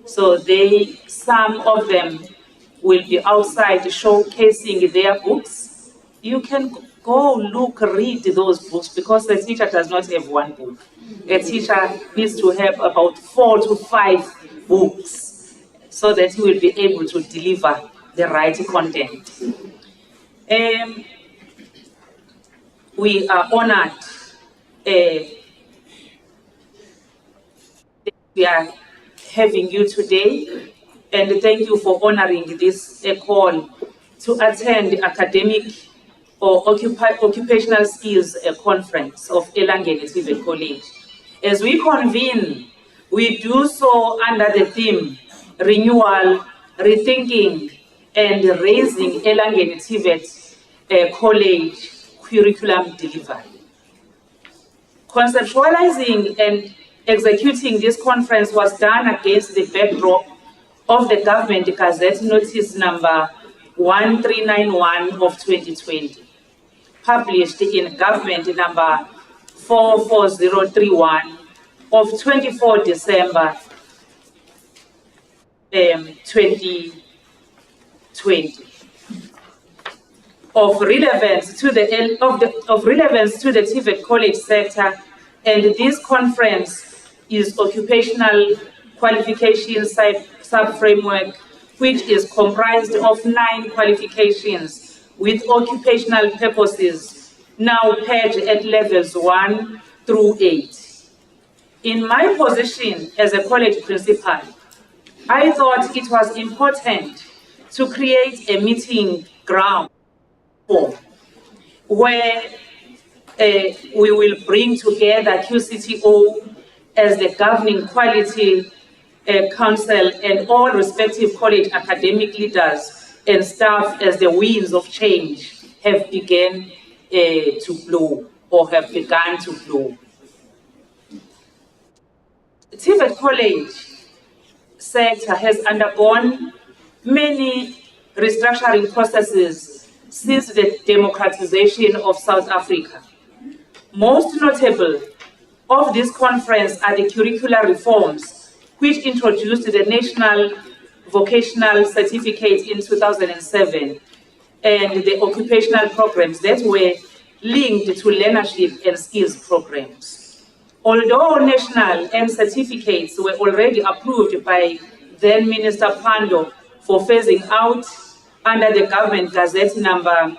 So some of them will be outside showcasing their books. You can go read those books, because the teacher does not have one book. A teacher needs to have about 4 to 5 books so that he will be able to deliver the right content. We are honored. We are having you today, and thank you for honoring this call to attend academic or occupational skills conference of Elangeni TVET College. As we convene, we do so under the theme renewal, rethinking, and raising Elangeni TVET College curriculum delivery. Conceptualizing and executing this conference was done against the backdrop of the Government Gazette Notice number 1391 of 2020, published in Government number 44031 of 24 December 2020. Of relevance to the TVET College sector, and this conference is Occupational Qualification Sub-Framework, which is comprised of 9 qualifications with occupational purposes, now paired at levels 1 through 8. In my position as a college principal, I thought it was important to create a meeting ground where we will bring together QCTO as the governing quality council and all respective college academic leaders and staff as the winds of change have begun to blow or have begun to blow. TVET College sector has undergone many restructuring processes since the democratization of South Africa. Most notable of this conference are the curricular reforms, which introduced the National Vocational Certificate in 2007 and the occupational programs that were linked to learnership and skills programs. Although national and certificates were already approved by then Minister Pando for phasing out under the Government Gazette number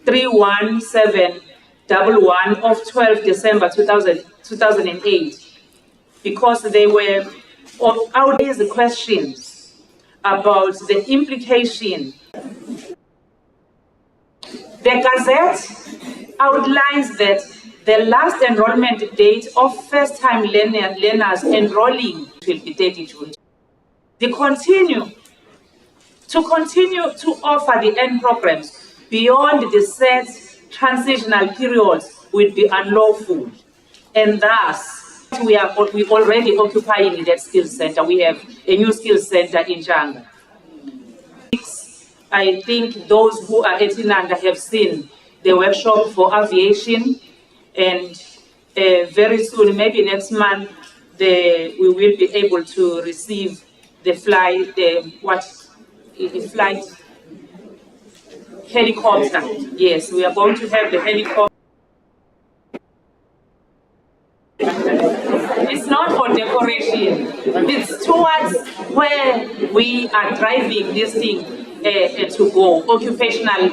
31711 of 12 December 2008, because they were outdated questions about the implication. The Gazette outlines that the last enrollment date of first-time learners enrolling will be 30 June. To continue to offer the end programs beyond the set transitional periods will be unlawful, and thus we already occupying that skills center. We have a new skills center in Janga. I think those who are at Inanda have seen the workshop for aviation, and very soon, maybe next month, we will be able to receive the flight, flight helicopter. Yes, we are going to have the helicopter. It's not for decoration. It's towards where we are driving this thing to go, occupational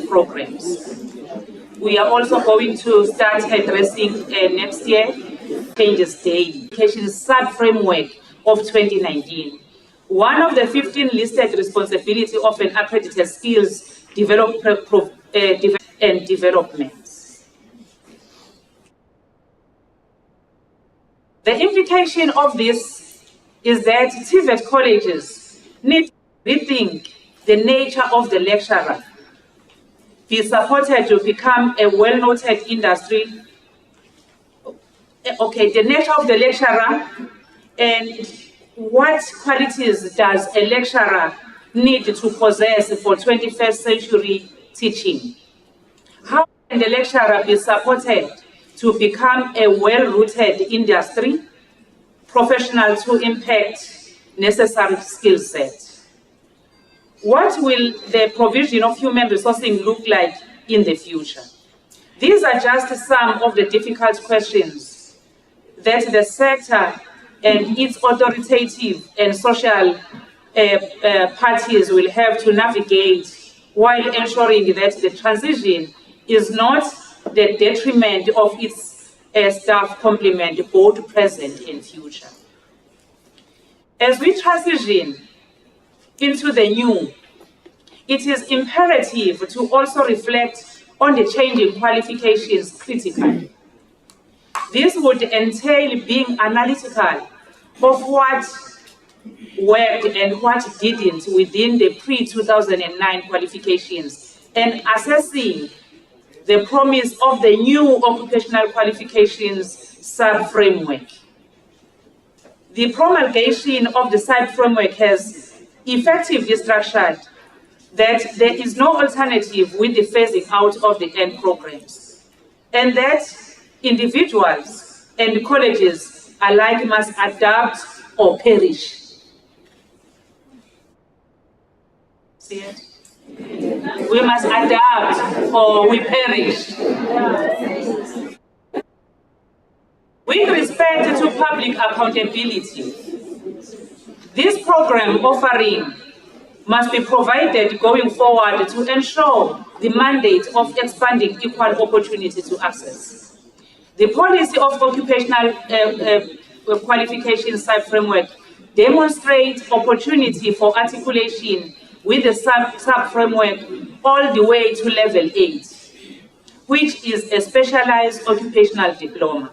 programs. We are also going to start addressing next year changes daily. Education sub-framework of 2019. One of the 15 listed responsibility of an accredited skills and developments. The implication of this is that TVET colleges need to rethink the nature of the lecturer, be supported to become a well-noted industry. Okay, the nature of the lecturer and what qualities does a lecturer need to possess for 21st century teaching? How can the lecturer be supported to become a well-rooted industry professional to impact necessary skill set. What will the provision of human resourcing look like in the future? These are just some of the difficult questions that the sector and its authoritative and social parties will have to navigate while ensuring that the transition is not the detriment of its staff complement, both present and future. As we transition into the new, it is imperative to also reflect on the changing qualifications critically. This would entail being analytical of what worked and what didn't within the pre-2009 qualifications and assessing the promise of the new occupational qualifications sub-framework. The promulgation of the sub-framework has effectively structured that there is no alternative with the phasing out of the end programs, and that individuals and colleges alike must adapt or perish. See it? We must adapt or we perish. With respect to public accountability, this program offering must be provided going forward to ensure the mandate of expanding equal opportunity to access. The policy of occupational qualification sub-framework demonstrates opportunity for articulation with the sub-framework all the way to level 8, which is a specialized occupational diploma.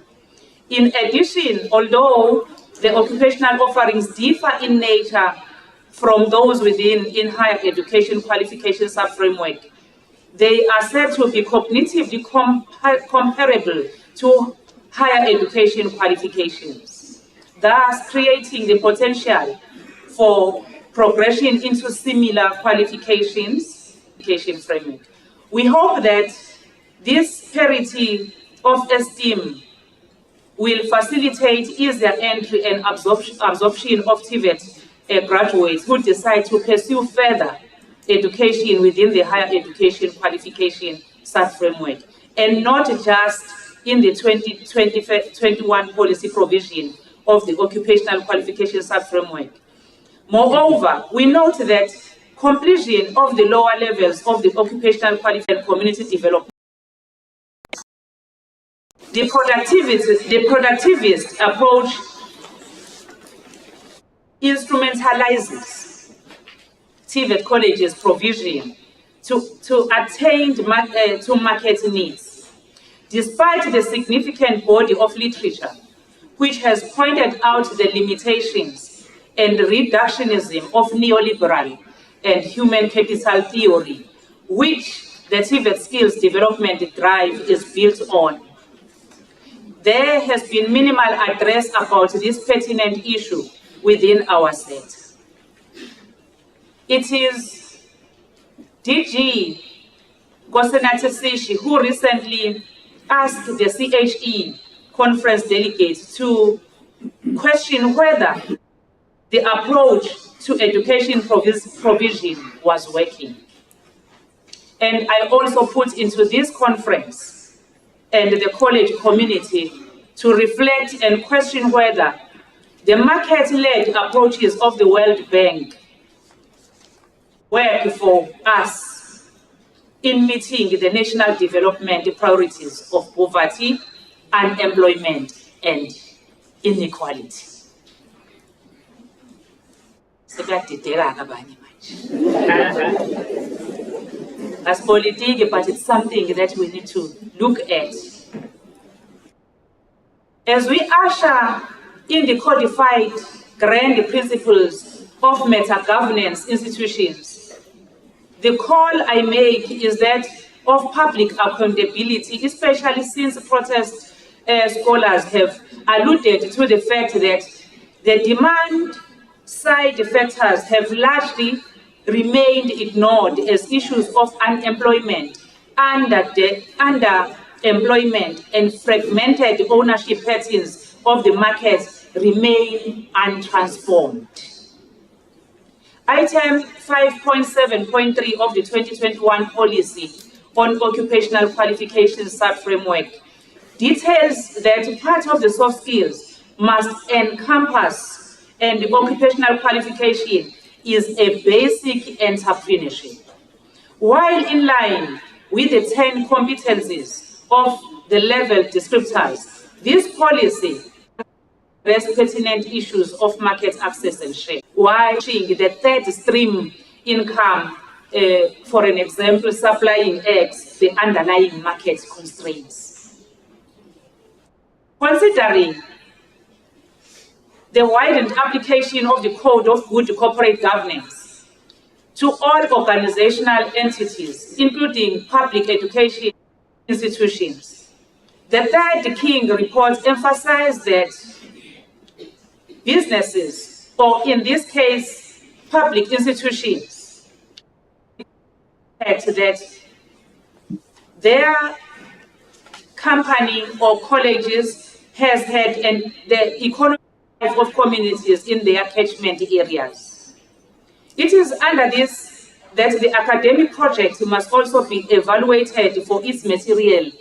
In addition, although the occupational offerings differ in nature from those within in higher education qualification sub-framework, they are said to be cognitively comparable to higher education qualifications, thus creating the potential for progression into similar qualifications framework. We hope that this parity of esteem will facilitate easier entry and absorption of TVET graduates who decide to pursue further education within the higher education qualification sub-framework, and not just in the 2021 policy provision of the occupational qualification sub-framework. Moreover, we note that completion of the lower levels of the occupational qualification community development, the productivist approach instrumentalizes TVET colleges' provision to attain to market needs, despite the significant body of literature which has pointed out the limitations and reductionism of neoliberal and human capital theory, which the TVET skills development drive is built on. There has been minimal address about this pertinent issue within our set. It is DG Kosenatesishi who recently asked the CHE conference delegates to question whether the approach to education provision was working. And I also put into this conference and the college community to reflect and question whether the market-led approaches of the World Bank work for us in meeting the national development priorities of poverty, unemployment, and inequality. As politics, but it's something that we need to look at. As we usher in the codified grand principles of meta-governance institutions, the call I make is that of public accountability, especially since protest scholars have alluded to the fact that the demand side factors have largely remained ignored as issues of unemployment, underemployment, and fragmented ownership patterns of the market remain untransformed. Item 5.7.3 of the 2021 policy on occupational qualifications sub-framework details that part of the soft skills must encompass, and the occupational qualification is a basic entrepreneurship. While in line with the 10 competencies of the level descriptors, this policy addresses pertinent issues of market access and share, while the third stream income, for an example, supplying eggs, the underlying market constraints. Considering the widened application of the Code of Good Corporate Governance to all organizational entities, including public education institutions, the third King report emphasized that businesses, or in this case, public institutions, that their company or colleges has had the economic life of communities in their catchment areas. It is under this that the academic project must also be evaluated for its material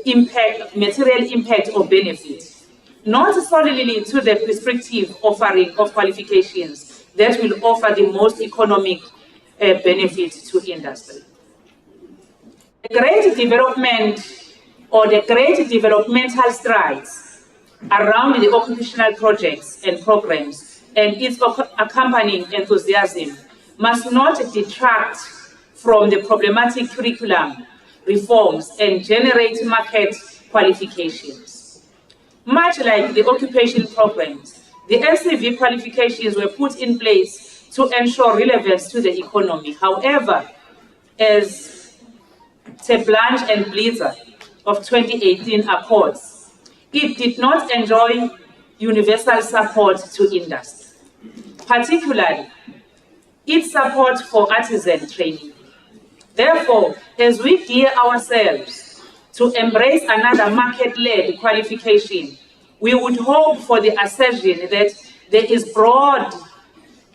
impact or benefit, not solely to the prescriptive offering of qualifications that will offer the most economic benefit to industry. The great development or the great developmental strides around the occupational projects and programs and its accompanying enthusiasm must not detract from the problematic curriculum reforms and generate market qualifications. Much like the occupation programs, the NCV qualifications were put in place to ensure relevance to the economy. However, as Blanche and Blitzer of 2018 accords, it did not enjoy universal support to industry, particularly its support for artisan training. Therefore, as we gear ourselves to embrace another market-led qualification, we would hope for the assertion that there is broad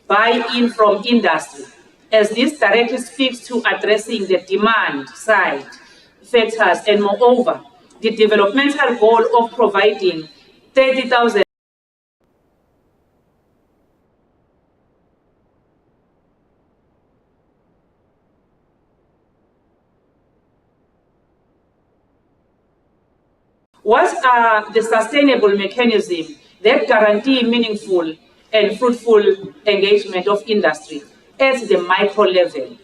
buy-in from industry, as this directly speaks to addressing the demand side factors and, moreover, the developmental goal of providing 30,000 What are the sustainable mechanisms that guarantee meaningful and fruitful engagement of industry at the micro level,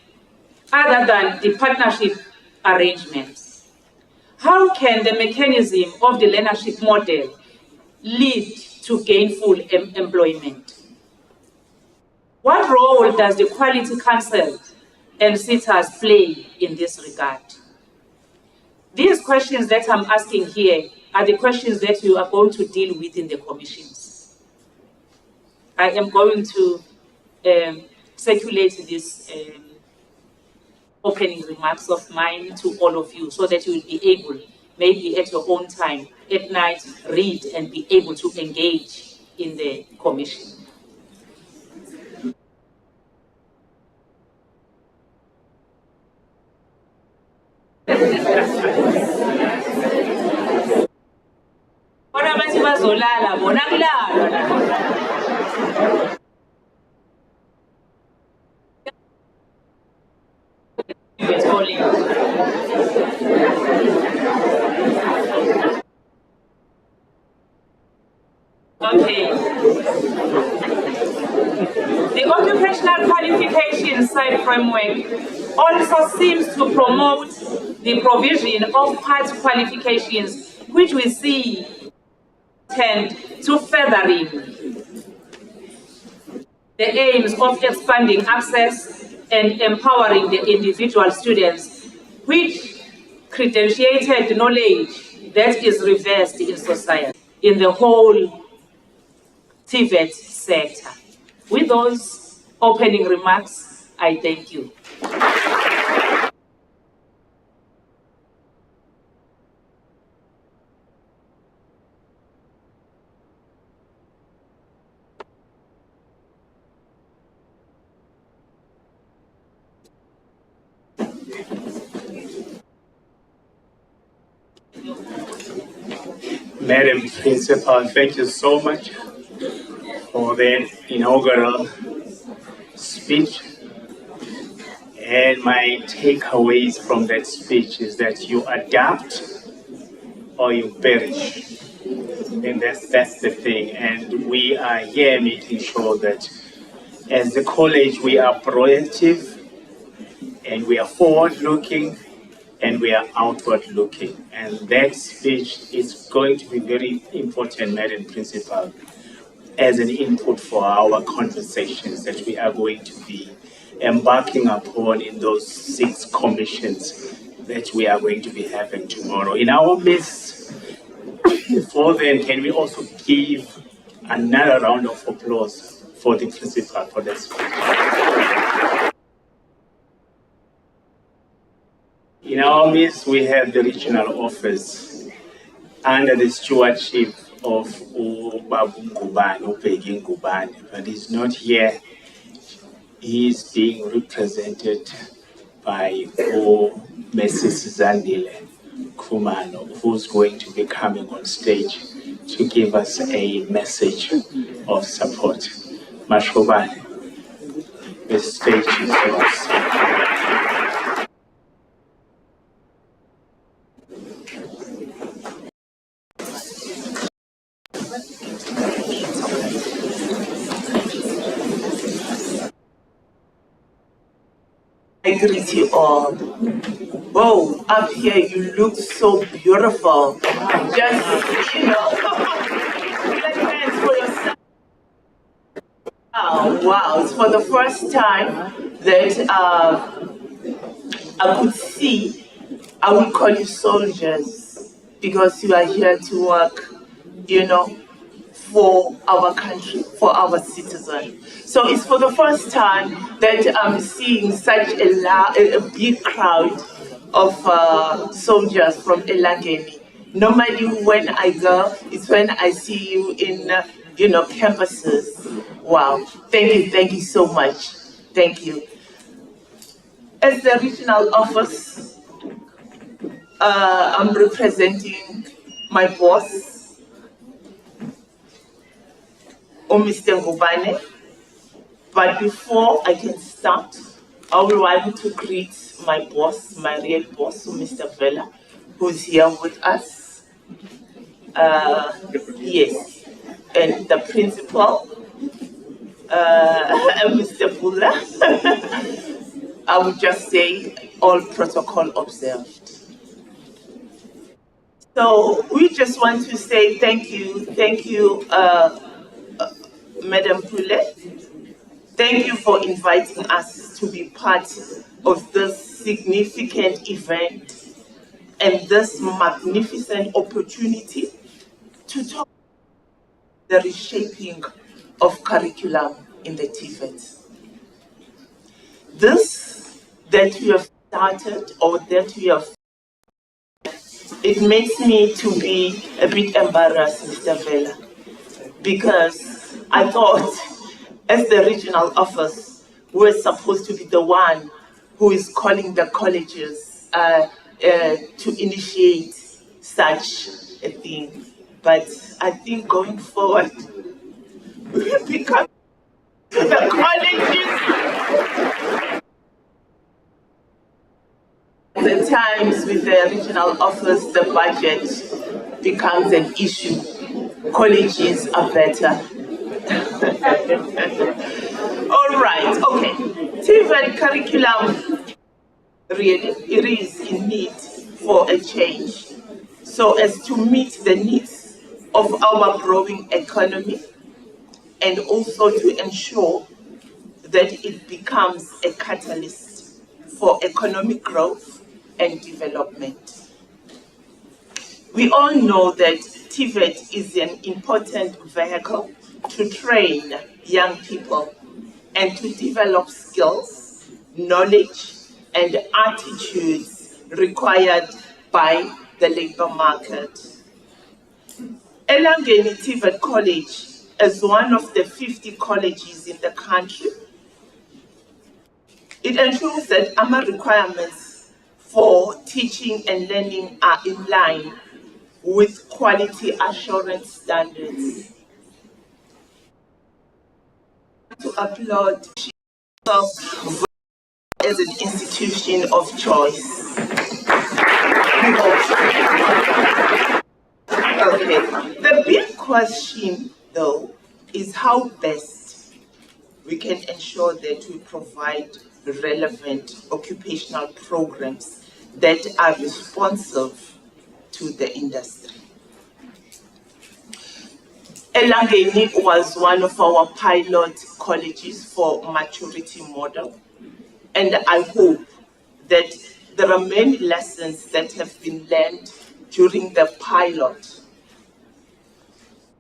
other than the partnership arrangements? How can the mechanism of the learnership model lead to gainful employment? What role does the Quality Council and sitters play in this regard? These questions that I'm asking here are the questions that you are going to deal with in the commissions. I am going to circulate these opening remarks of mine to all of you so that you will be able, maybe at your own time, at night, read and be able to engage in the commission. Okay. The occupational qualification side framework also seems to promote the provision of part qualifications, which we see tend to furthering the aims of expanding access and empowering the individual students, which credentiated knowledge that is reversed in society, in the whole TVET sector. With those opening remarks, I thank you. Madam Principal, thank you so much for the inaugural speech. And my takeaways from that speech is that you adapt or you perish. And that's the thing. And we are here making sure that as the college, we are proactive and we are forward-looking and we are outward-looking. And that speech is going to be very important, Madam Principal, as an input for our conversations that we are going to be embarking upon in those 6 commissions that we are going to be having tomorrow. In our midst, before then, can we also give another round of applause for the principal for this speech? In our midst, we have the regional office under the stewardship of Babu Ngubane, but he's not here. He's being represented by Mrs. Zandile Kumano, who's going to be coming on stage to give us a message of support. Mashobane, the stage is yours. I greet you all. Whoa, up here you look so beautiful. Just, clap hands for yourself. Wow, it's for the first time that I could see, I would call you soldiers, because you are here to work, for our country, for our citizens. So it's for the first time that I'm seeing such a big crowd of soldiers from Elangeni. Normally when I go, it's when I see you in, campuses. Wow, thank you so much. Thank you. As the regional office, I'm representing my boss, Mr. Ngubane. But before I can start, I would like to greet my boss, my real boss, Mr. Vela, who's here with us. Yes, and the principal, Mr. Bula. I would just say all protocol observed. So we just want to say thank you, Madam Pule. Thank you for inviting us to be part of this significant event and this magnificent opportunity to talk about the reshaping of curriculum in the TVET. This that we have started, or that we have, it makes me to be a bit embarrassed, Mr. Vela, because I thought, as the regional office, we're supposed to be the one who is calling the colleges to initiate such a thing. But I think going forward, we have become the colleges. At times with the regional office, the budget becomes an issue. Colleges are better. All right, okay. TVET curriculum, really, it is in need for a change, so as to meet the needs of our growing economy, and also to ensure that it becomes a catalyst for economic growth and development. We all know that TVET is an important vehicle to train young people and to develop skills, knowledge, and attitudes required by the labor market. Elangeni TVET College, as one of the 50 colleges in the country, it ensures that our requirements for teaching and learning are in line with quality assurance standards. To applaud yourself as an institution of choice. Okay. The big question, though, is how best we can ensure that we provide relevant occupational programs that are responsive to the industry. Elangeni was one of our pilot colleges for maturity model, and I hope that there are many lessons that have been learned during the pilot.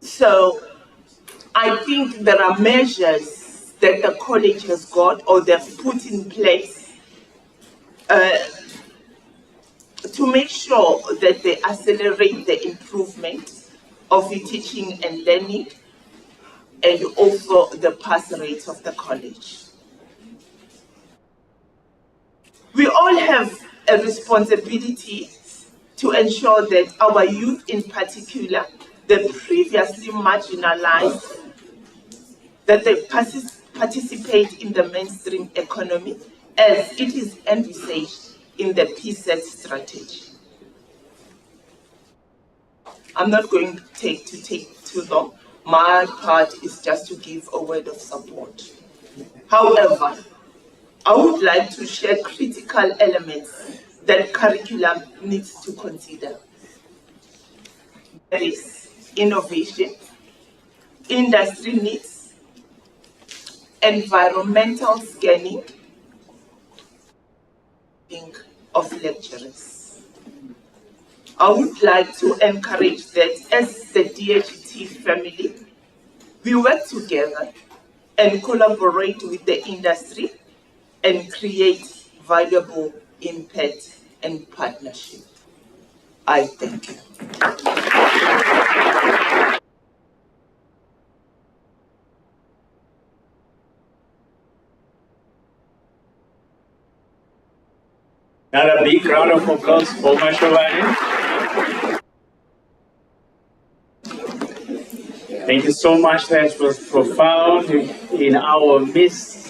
So I think there are measures that the college has got or they've put in place to make sure that they accelerate the improvement of the teaching and learning and also the pass rates of the college. We all have a responsibility to ensure that our youth in particular, the previously marginalized, that they participate in the mainstream economy as it is envisaged in the PSET strategy. I'm not going to take too long. My part is just to give a word of support. However, I would like to share critical elements that curriculum needs to consider. There is innovation, industry needs, environmental scanning of lecturers. I would like to encourage that as the DHT family, we work together and collaborate with the industry and create valuable impact and partnership. I thank you. Another big round of applause for Mashovani. Thank you so much. That was profound in our midst.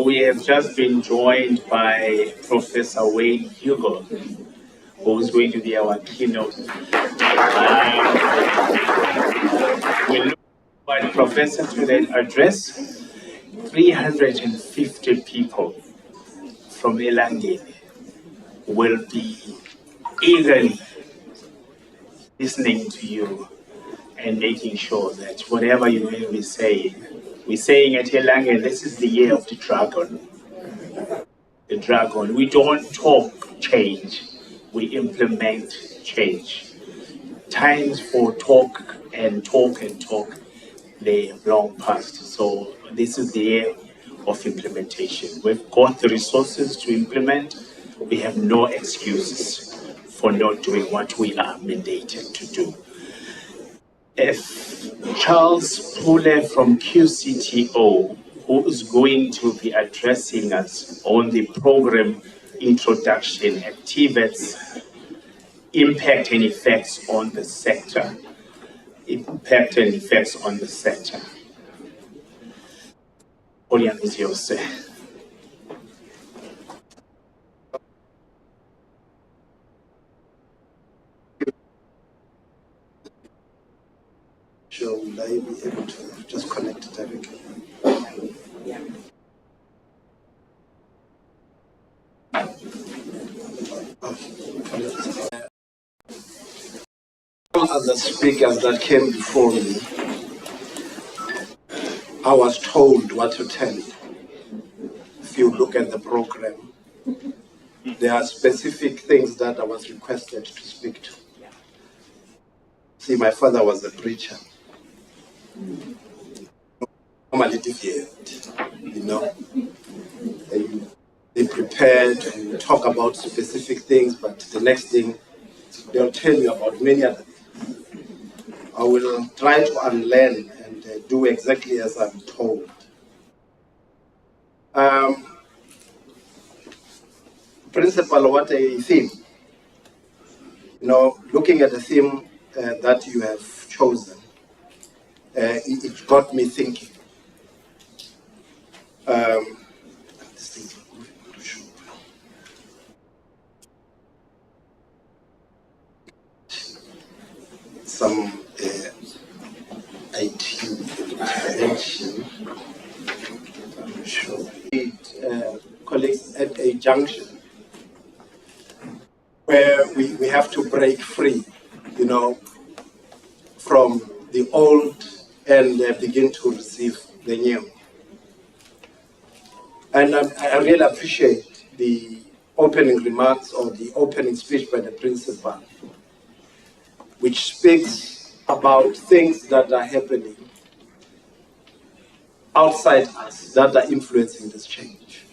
We have just been joined by Professor Wayne Hugo, who is going to be our keynote. We look at Professor to then address 350 people from Elangeni will be eagerly listening to you and making sure that whatever you will be saying, we're saying at Elangeni, this is the year of the dragon. The dragon. We don't talk change, we implement change. Times for talk and talk and talk, they have long passed. So this is the year of implementation. We've got the resources to implement. We have no excuses for not doing what we are mandated to do. If Charles Pule from QCTO, who is going to be addressing us on the program introduction at TVET's impact and effects on the sector. Impact and effects on the sector. Olian is yours. Sure, will I be able to just connect directly? Yeah. All other speakers that came before me, I was told what to tell you. If you look at the program, there are specific things that I was requested to speak to. See, my father was a preacher. Normally deviate, you know. They prepared to talk about specific things, but the next thing they'll tell you about many other things. I will try to unlearn and do exactly as I'm told. Principal, what a theme. You know, looking at the theme that you have chosen, it got me thinking. This thing's not moving to show. Some IT intervention. I'm sure. Colleagues, at a junction where we have to break free, you know, from the old and begin to receive the new. And I really appreciate the opening remarks or the opening speech by the principal, which speaks about things that are happening outside us that are influencing this change.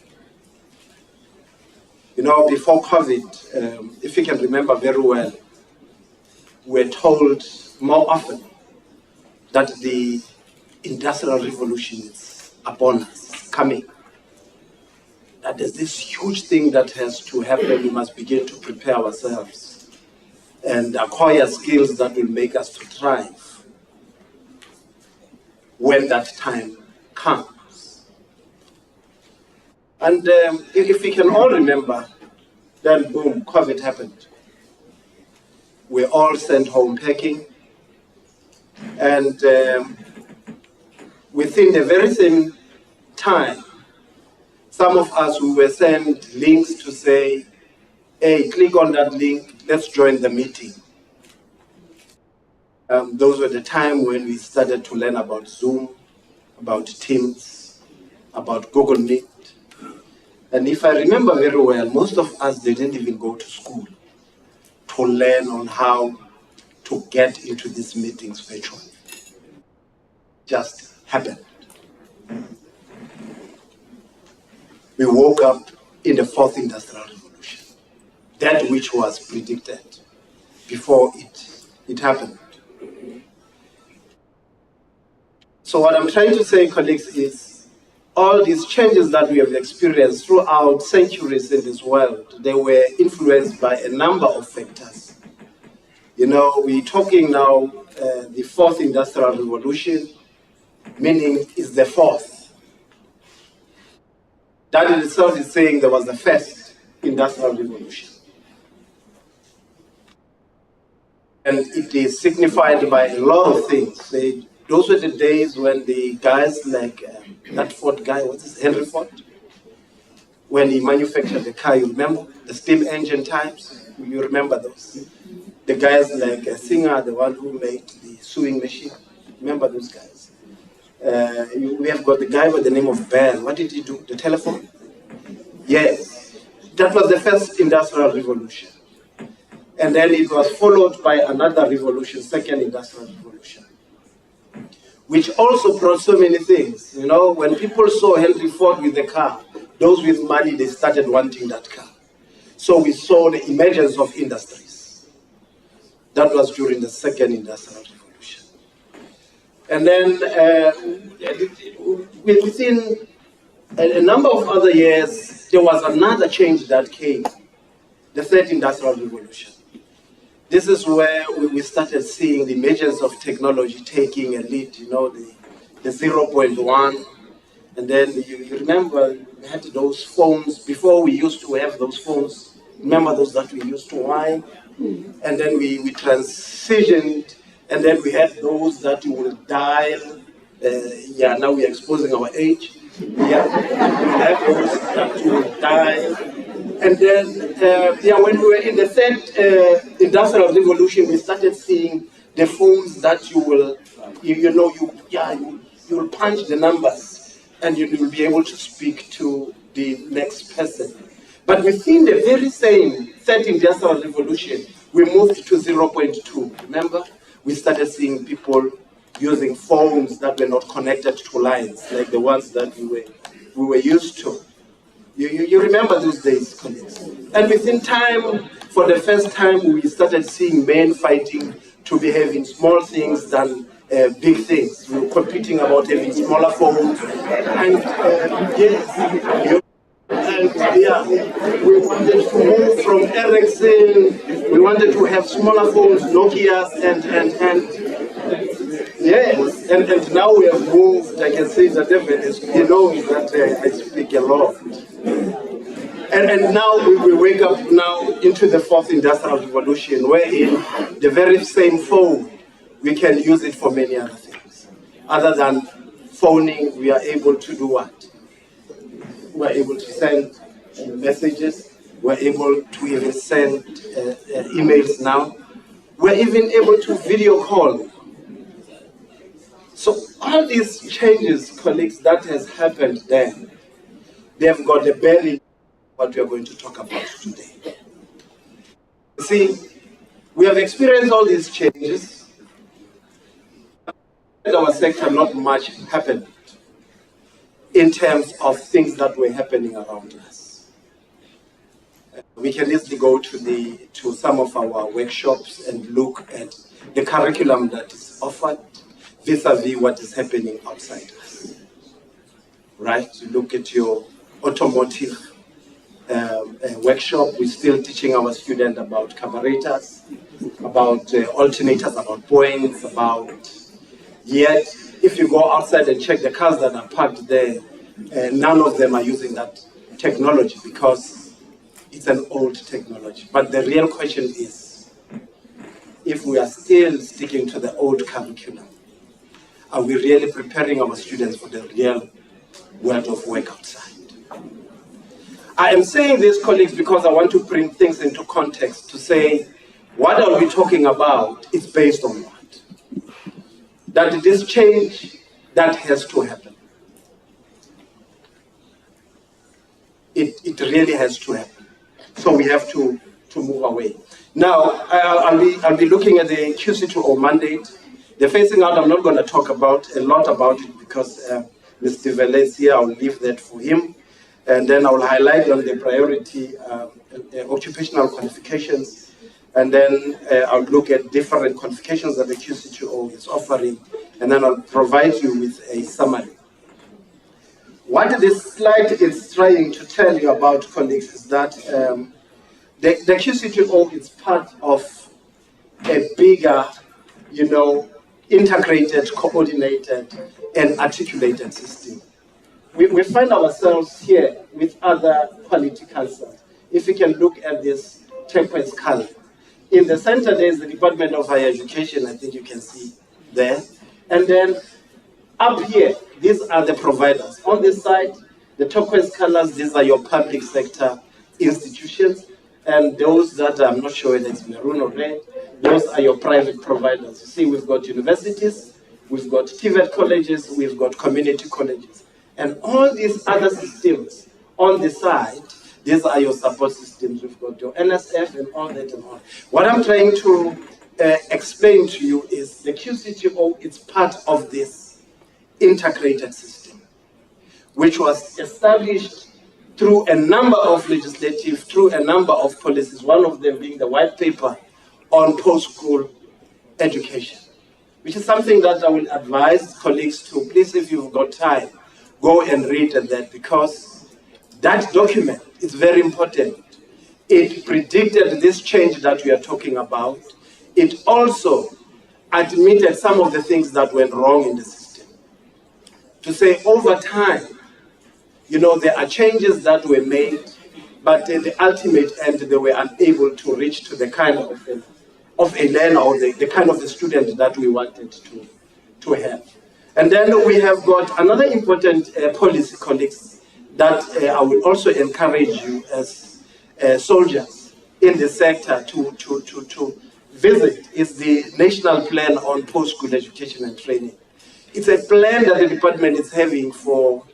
You know, before COVID, if you can remember very well, we were told more often that the Industrial Revolution is upon us, it's coming. That there's this huge thing that has to happen. We must begin to prepare ourselves and acquire skills that will make us to thrive when that time comes. And if we can all remember, then boom, COVID happened. We're all sent home packing, and within the very same time, some of us we were sent links to say, hey, click on that link, let's join the meeting. Those were the time when we started to learn about Zoom, about Teams, about Google Meet. And if I remember very well, most of us didn't even go to school to learn on how to get into these meetings virtually. Just happened. We woke up in the fourth industrial revolution, that which was predicted before it happened. So what I'm trying to say, colleagues, is all these changes that we have experienced throughout centuries in this world, they were influenced by a number of factors. You know, we're talking now the fourth industrial revolution, meaning it's the fourth. That in itself is saying there was the first industrial revolution. And it is signified by a lot of things. Those were the days when the guys like that Ford guy, what's his, Henry Ford? When he manufactured the car, you remember? The steam engine types, you remember those? The guys like Singer, the one who made the sewing machine, remember those guys? We have got the guy by the name of Bell. What did he do? The telephone? Yes. That was the first industrial revolution. And then it was followed by another revolution, second industrial revolution, which also brought so many things. You know, when people saw Henry Ford with the car, those with money, they started wanting that car. So we saw the emergence of industries. That was during the second industrial revolution. And then within a number of other years, there was another change that came, the third industrial revolution. This is where we started seeing the emergence of technology taking a lead, you know, the 0.1. And then you remember we had those phones, before we used to have those phones, remember those that we used to wind? And then we transitioned, and then we had those that you will dial. Now we're exposing our age. Yeah, we have those that you will dial. And then, when we were in the third industrial revolution, we started seeing the phones that you will, you will punch the numbers, and you will be able to speak to the next person. But within the very same third industrial revolution, we moved to 0.2. Remember, we started seeing people using phones that were not connected to lines, like the ones that we were used to. You remember those days, colleagues. And within time, for the first time, we started seeing men fighting to be having small things than big things. We were competing about having smaller phones. And yes, And yeah, we wanted to move from Ericsson, we wanted to have smaller phones, Nokias, and yes, and now we have moved. I can say that David is, he knows that I speak a lot. And now we wake up now into the fourth industrial revolution, wherein the very same phone, we can use it for many other things. Other than phoning, we are able to do what? We're able to send messages. We're able to even send emails now. We're even able to video call. So all these changes, colleagues, that has happened there, they have got a bearing what we are going to talk about today. See, we have experienced all these changes. In our sector, not much happened in terms of things that were happening around us. We can easily go to some of our workshops and look at the curriculum that is offered vis-a-vis what is happening outside us. Right? You look at your automotive workshop, we're still teaching our students about carburetors, about alternators, about points, yet if you go outside and check the cars that are parked there, none of them are using that technology because it's an old technology. But the real question is, if we are still sticking to the old curriculum, are we really preparing our students for the real world of work outside? I am saying this, colleagues, because I want to bring things into context to say, what are we talking about? It's based on what? That this change, that has to happen. It really has to happen. So we have to move away. Now, I'll be looking at the QCTO mandate. The phasing out, I'm not going to talk about a lot about it because Mr. Vele is here. I'll leave that for him. And then I will highlight on the priority occupational qualifications. And then I'll look at different qualifications that the QCTO is offering. And then I'll provide you with a summary. What this slide is trying to tell you about, colleagues, is that the QCTO is part of a bigger, integrated, coordinated, and articulated system. We find ourselves here with other quality councils. If you can look at this turquoise color. In the center, there's the Department of Higher Education, I think you can see there. And then up here, these are the providers. On this side, the turquoise colors, these are your public sector institutions. And those that I'm not sure whether it's maroon or red, those are your private providers. You see, we've got universities, we've got TVET colleges, we've got community colleges. And all these other systems on the side, these are your support systems. We've got your NSF and all that and all. What I'm trying to explain to you is the QCTO is part of this integrated system, which was established through a number of legislative, through a number of policies, one of them being the white paper on post-school education, which is something that I will advise colleagues to, please, if you've got time, go and read that, because that document is very important. It predicted this change that we are talking about. It also admitted some of the things that went wrong in the system. To say over time, there are changes that were made, but at the ultimate end, they were unable to reach to the kind of a learner or the kind of the student that we wanted to have. And then we have got another important policy, colleagues, that I will also encourage you as soldiers in the sector to visit, is the National Plan on Post-School Education and Training. It's a plan that the department is having for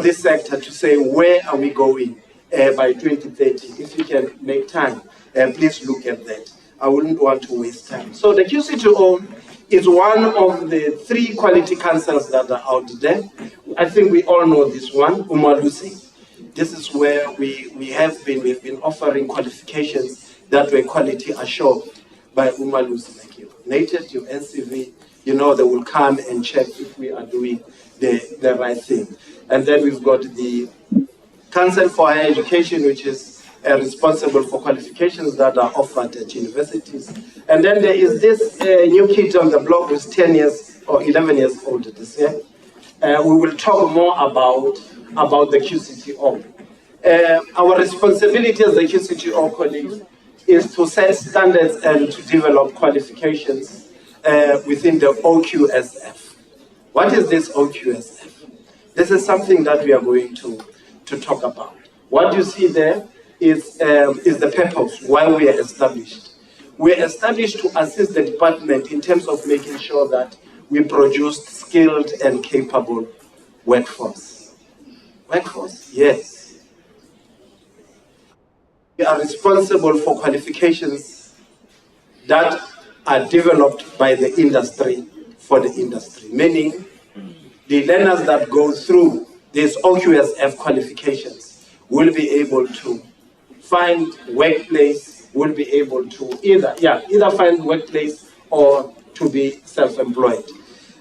this sector to say, where are we going by 2030? If you can make time, please look at that. I wouldn't want to waste time. So the QCTO is one of the 3 quality councils that are out there. I think we all know this one, Umalusi. This is where we've been offering qualifications that were quality assured by Umalusi, like your NATED, your NCV, they will come and check if we are doing the right thing. And then we've got the Council for Higher Education, which is responsible for qualifications that are offered at universities. And then there is this new kid on the block who's 10 years or 11 years old this year. We will talk more about the QCTO. Our responsibility as the QCTO colleagues is to set standards and to develop qualifications within the OQSF. What is this OQSF? This is something that we are going to talk about. What you see there is the purpose why we are established. We are established to assist the department in terms of making sure that we produce skilled and capable workforce. Workforce, yes. We are responsible for qualifications that are developed by the industry for the industry, meaning the learners that go through these OQSF qualifications will be able to find workplace, will be able to either find workplace or to be self-employed.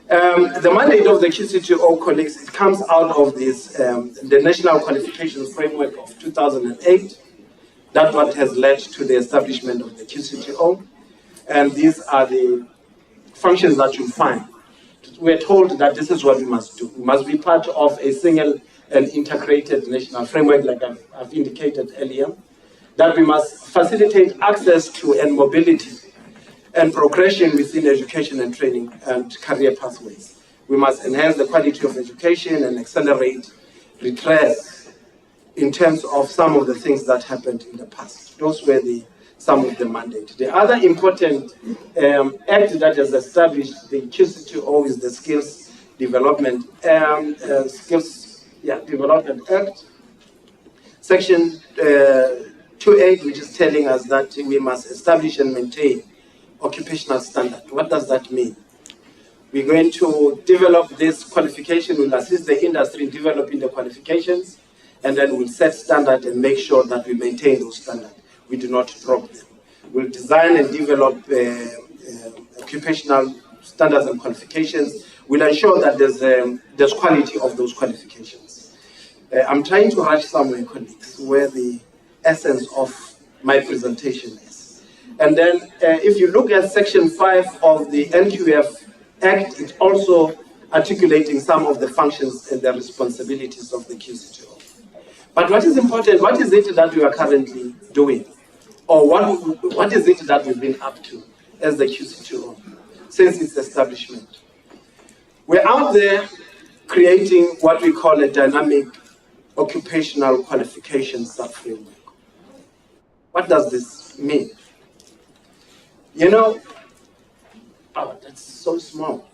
The mandate of the QCTO colleagues, it comes out of this, the National Qualifications Framework of 2008. That's what has led to the establishment of the QCTO. And these are the functions that you find. We're told that this is what we must do. We must be part of a single and integrated national framework, like I've indicated earlier, that we must facilitate access to and mobility and progression within education and training and career pathways. We must enhance the quality of education and accelerate redress in terms of some of the things that happened in the past. Those were some of the mandate. The other important act that has established the QCTO is the Skills Development Development Act, Section 2.8, which is telling us that we must establish and maintain occupational standard. What does that mean? We're going to develop this qualification, we'll assist the industry in developing the qualifications, and then we'll set standard and make sure that we maintain those standards. We do not drop them. We'll design and develop occupational standards and qualifications. We'll ensure that there's quality of those qualifications. I'm trying to rush somewhere, colleagues, where the essence of my presentation is. And then if you look at Section 5 of the NQF Act, it's also articulating some of the functions and the responsibilities of the QCTO. But what is important, what is it that we are currently doing? Or what is it that we've been up to as the QCTO since its establishment? We're out there creating what we call a dynamic occupational qualification sub-framework. What does this mean? You know, oh, that's so small.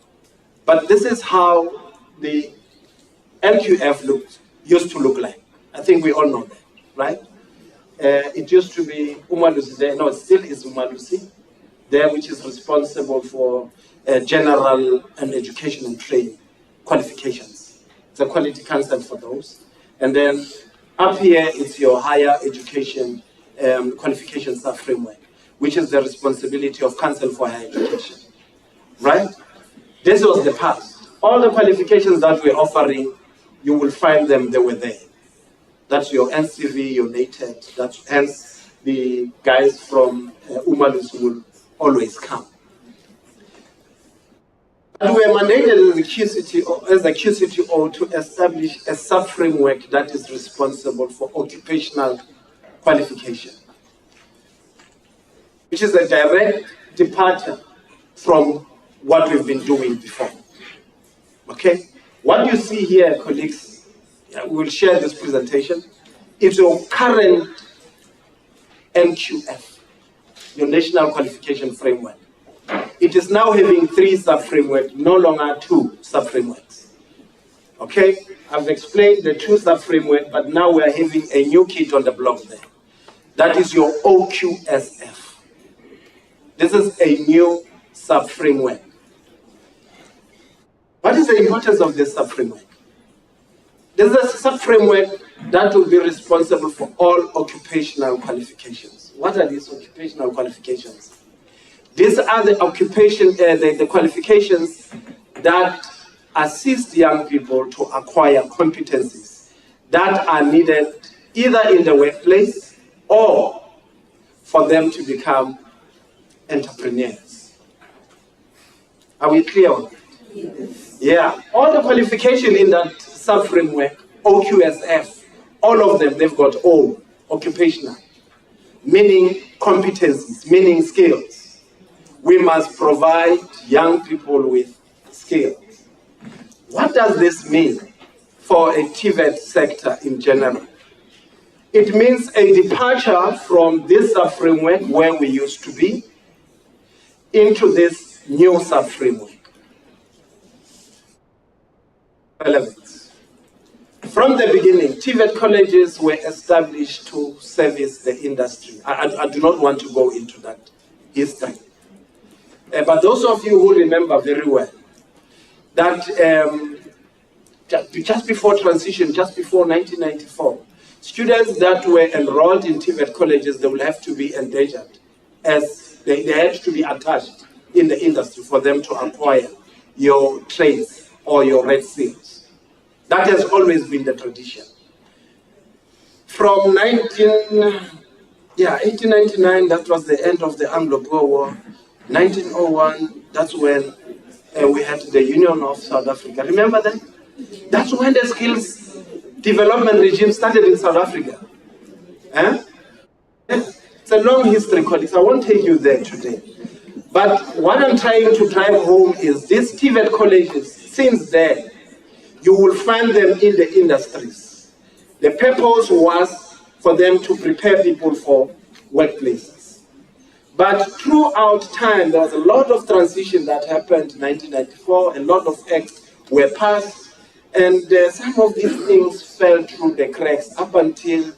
But this is how the NQF used to look like. I think we all know that, right? It used to be Umalusi there. No, it still is Umalusi there, which is responsible for general and education and training qualifications. It's a quality council for those. And then up here, it's your higher education qualification sub-framework, which is the responsibility of Council for Higher Education, right? This was the past. All the qualifications that we're offering, you will find them, they were there. That's your NCV, your NATED, that's hence the guys from Umalusi will always come. And we are mandated as a QCTO to establish a sub-framework that is responsible for occupational qualification, which is a direct departure from what we've been doing before. Okay? What you see here, colleagues, we'll share this presentation. It's your current NQF, your National Qualification Framework. It is now having 3 sub-frameworks, no longer 2 sub-frameworks. Okay? I've explained the 2 sub-frameworks, but now we're having a new kid on the block there. That is your OQSF. This is a new sub-framework. What is the importance of this sub-framework? This is a sub-framework that will be responsible for all occupational qualifications. What are these occupational qualifications? These are the the qualifications that assist young people to acquire competencies that are needed either in the workplace or for them to become entrepreneurs. Are we clear on that? Yes. Yeah, all the qualification in that sub-framework, OQSF, all of them, they've got O, occupational, meaning competencies, meaning skills. We must provide young people with skills. What does this mean for a TVET sector in general? It means a departure from this sub-framework where we used to be into this new sub-framework. Relevance. From the beginning, TVET colleges were established to service the industry. I do not want to go into that history. But those of you who remember very well that just before transition, just before 1994, students that were enrolled in TVET colleges, they will have to be endangered, as they had to be attached in the industry for them to acquire your trades or your red seals. That has always been the tradition. From 1899, that was the end of the Anglo-Boer War. 1901, that's when we had the Union of South Africa. Remember that? That's when the skills development regime started in South Africa. It's a long history, colleagues. I won't take you there today. But what I'm trying to drive home is these TVET colleges, since then, you will find them in the industries. The purpose was for them to prepare people for workplaces. But throughout time, there was a lot of transition that happened in 1994. A lot of acts were passed, and some of these things fell through the cracks up until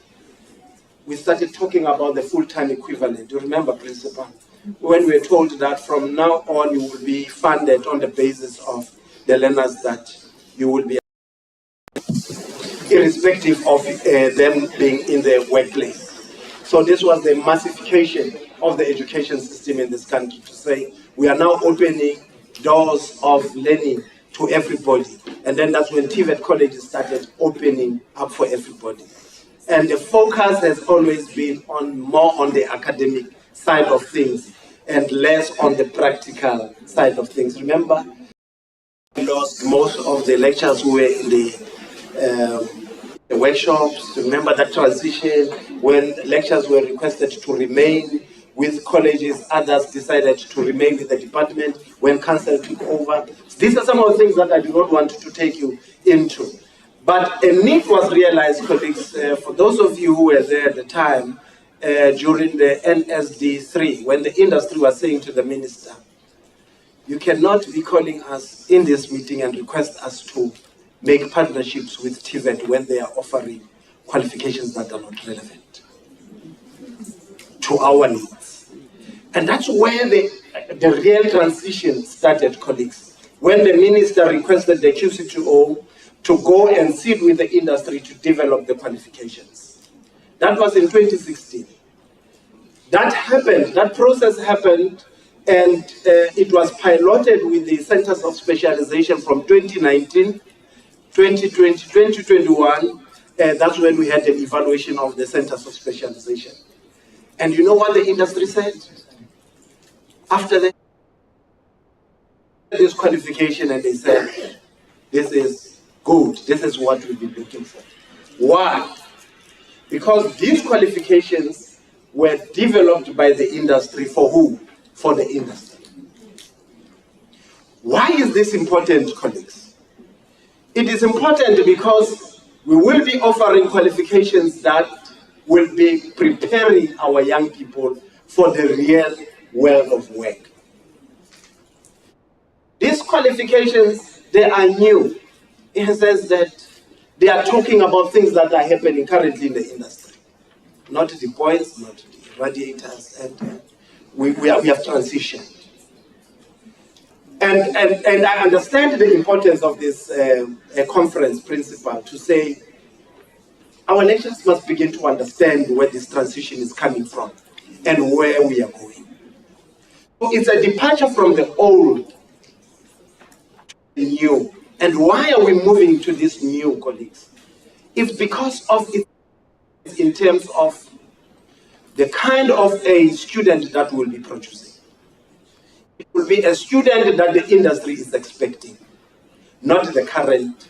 we started talking about the full-time equivalent. You remember, Principal? When we were told that from now on you will be funded on the basis of the learners that you will be, irrespective of them being in the workplace. So this was the massification of the education system in this country, to say we are now opening doors of learning to everybody. And then that's when TVET colleges started opening up for everybody. And the focus has always been on more on the academic side of things and less on the practical side of things. Remember, we lost most of the lecturers who were in the workshops. Remember that transition when lecturers were requested to remain with colleges, others decided to remain with the department when council took over. These are some of the things that I do not want to take you into. But a need was realized, colleagues, for those of you who were there at the time, during the NSD3, when the industry was saying to the minister, you cannot be calling us in this meeting and request us to make partnerships with TVET when they are offering qualifications that are not relevant to our needs. And that's where the real transition started, colleagues. When the minister requested the QCTO to go and sit with the industry to develop the qualifications. That was in 2016. That happened, that process happened, and it was piloted with the Centers of Specialization from 2019, 2020, 2021. That's when we had an evaluation of the Centers of Specialization. And you know what the industry said? After this qualification, and they said, this is good, this is what we've been looking for. Why? Because these qualifications were developed by the industry for who? For the industry. Why is this important, colleagues? It is important because we will be offering qualifications that will be preparing our young people for the real world of work. These qualifications, they are new in the sense that they are talking about things that are happening currently in the industry. Not the points, not the radiators, and we have transitioned. And I understand the importance of this conference, Principal, to say our lecturers must begin to understand where this transition is coming from and where we are going. So it's a departure from the old to the new. And why are we moving to this new, colleagues? It's because of it in terms of the kind of a student that will be producing. It will be a student that the industry is expecting, not the current.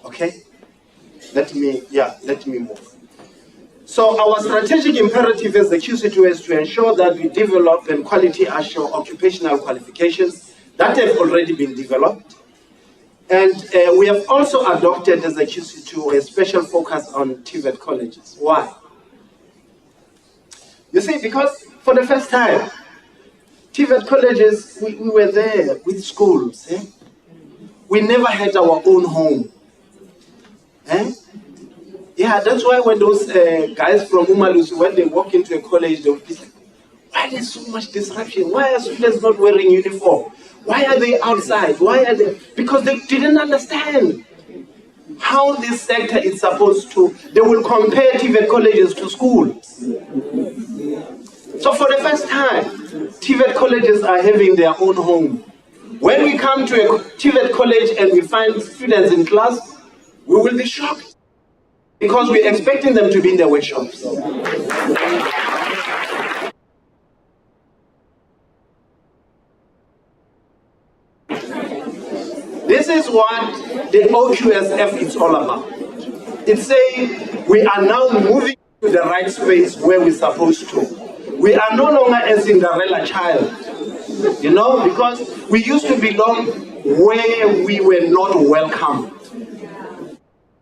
Okay? Let me move. So our strategic imperative as the QCTO is to ensure that we develop and quality assure occupational qualifications that have already been developed. And we have also adopted as a QCTO a special focus on TVET colleges. Why? You see, because for the first time, TVET colleges, we were there with schools. Eh? We never had our own home. Eh? Yeah, that's why when those guys from Umalusi, when they walk into a college, they will be like, why there's so much disruption? Why are students not wearing uniform? Why are they outside? Why are they? Because they didn't understand how this sector is supposed to. They will compare TVET colleges to schools. So for the first time, TVET colleges are having their own home. When we come to a TVET college and we find students in class, we will be shocked because we're expecting them to be in their workshops. This is what the OQSF is all about. It's saying we are now moving to the right space where we're supposed to. We are no longer a Cinderella child, you know, because we used to belong where we were not welcome.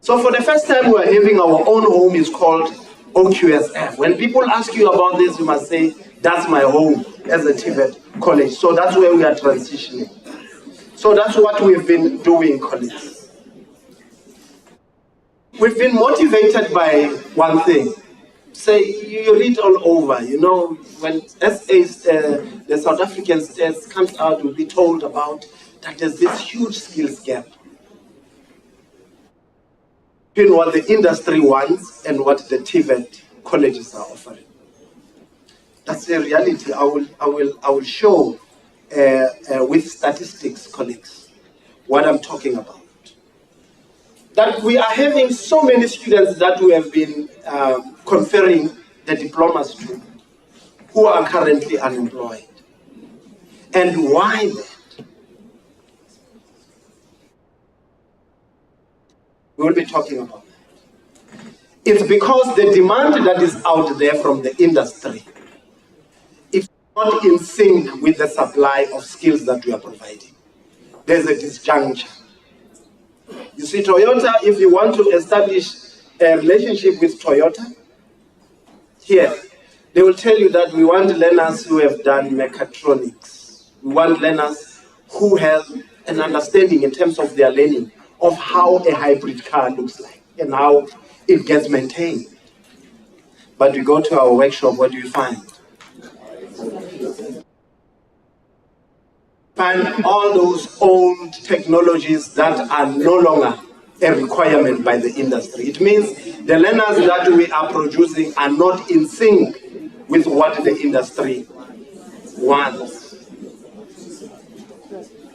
So for the first time, we are having our own home. It's called OQSF. When people ask you about this, you must say, that's my home as a TVET college. So that's where we are transitioning. So that's what we've been doing, colleagues. We've been motivated by one thing. Say, you read all over, you know, when SAs, the South African states comes out, we'll be told about that there's this huge skills gap between what the industry wants and what the TVET colleges are offering. That's the reality. I will show with statistics, colleagues, what I'm talking about. That we are having so many students that we have been conferring the diplomas to, who are currently unemployed. And why that? We will be talking about that. It's because the demand that is out there from the industry is not in sync with the supply of skills that we are providing. There's a disjuncture. You see, Toyota, if you want to establish a relationship with Toyota, here, they will tell you that we want learners who have done mechatronics. We want learners who have an understanding in terms of their learning of how a hybrid car looks like and how it gets maintained. But we go to our workshop, what do you find? Find all those old technologies that are no longer a requirement by the industry. It means the learners that we are producing are not in sync with what the industry wants.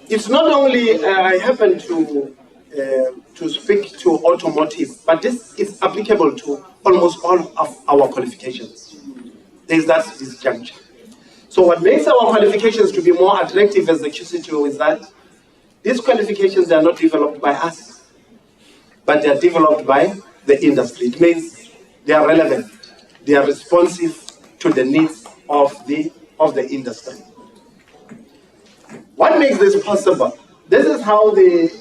It's not only, I happen to speak to automotive, but this is applicable to almost all of our qualifications. There's that disjuncture. So what makes our qualifications to be more attractive as the QCTO is that these qualifications are not developed by us, but they are developed by the industry. It means they are relevant, they are responsive to the needs of the industry. What makes this possible? This is how the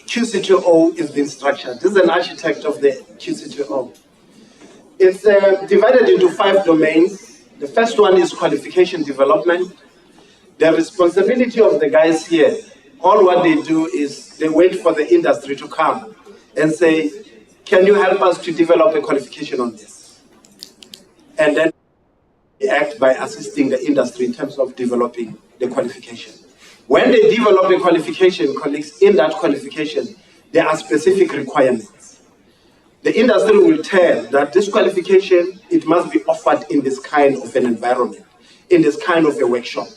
QCTO is being structured. This is an architect of the QCTO. It's divided into 5 domains. The first one is qualification development. The responsibility of the guys here, all what they do is they wait for the industry to come and say, can you help us to develop a qualification on this? And then they act by assisting the industry in terms of developing the qualification. When they develop a qualification, colleagues, in that qualification, there are specific requirements. The industry will tell that this qualification, it must be offered in this kind of an environment, in this kind of a workshop.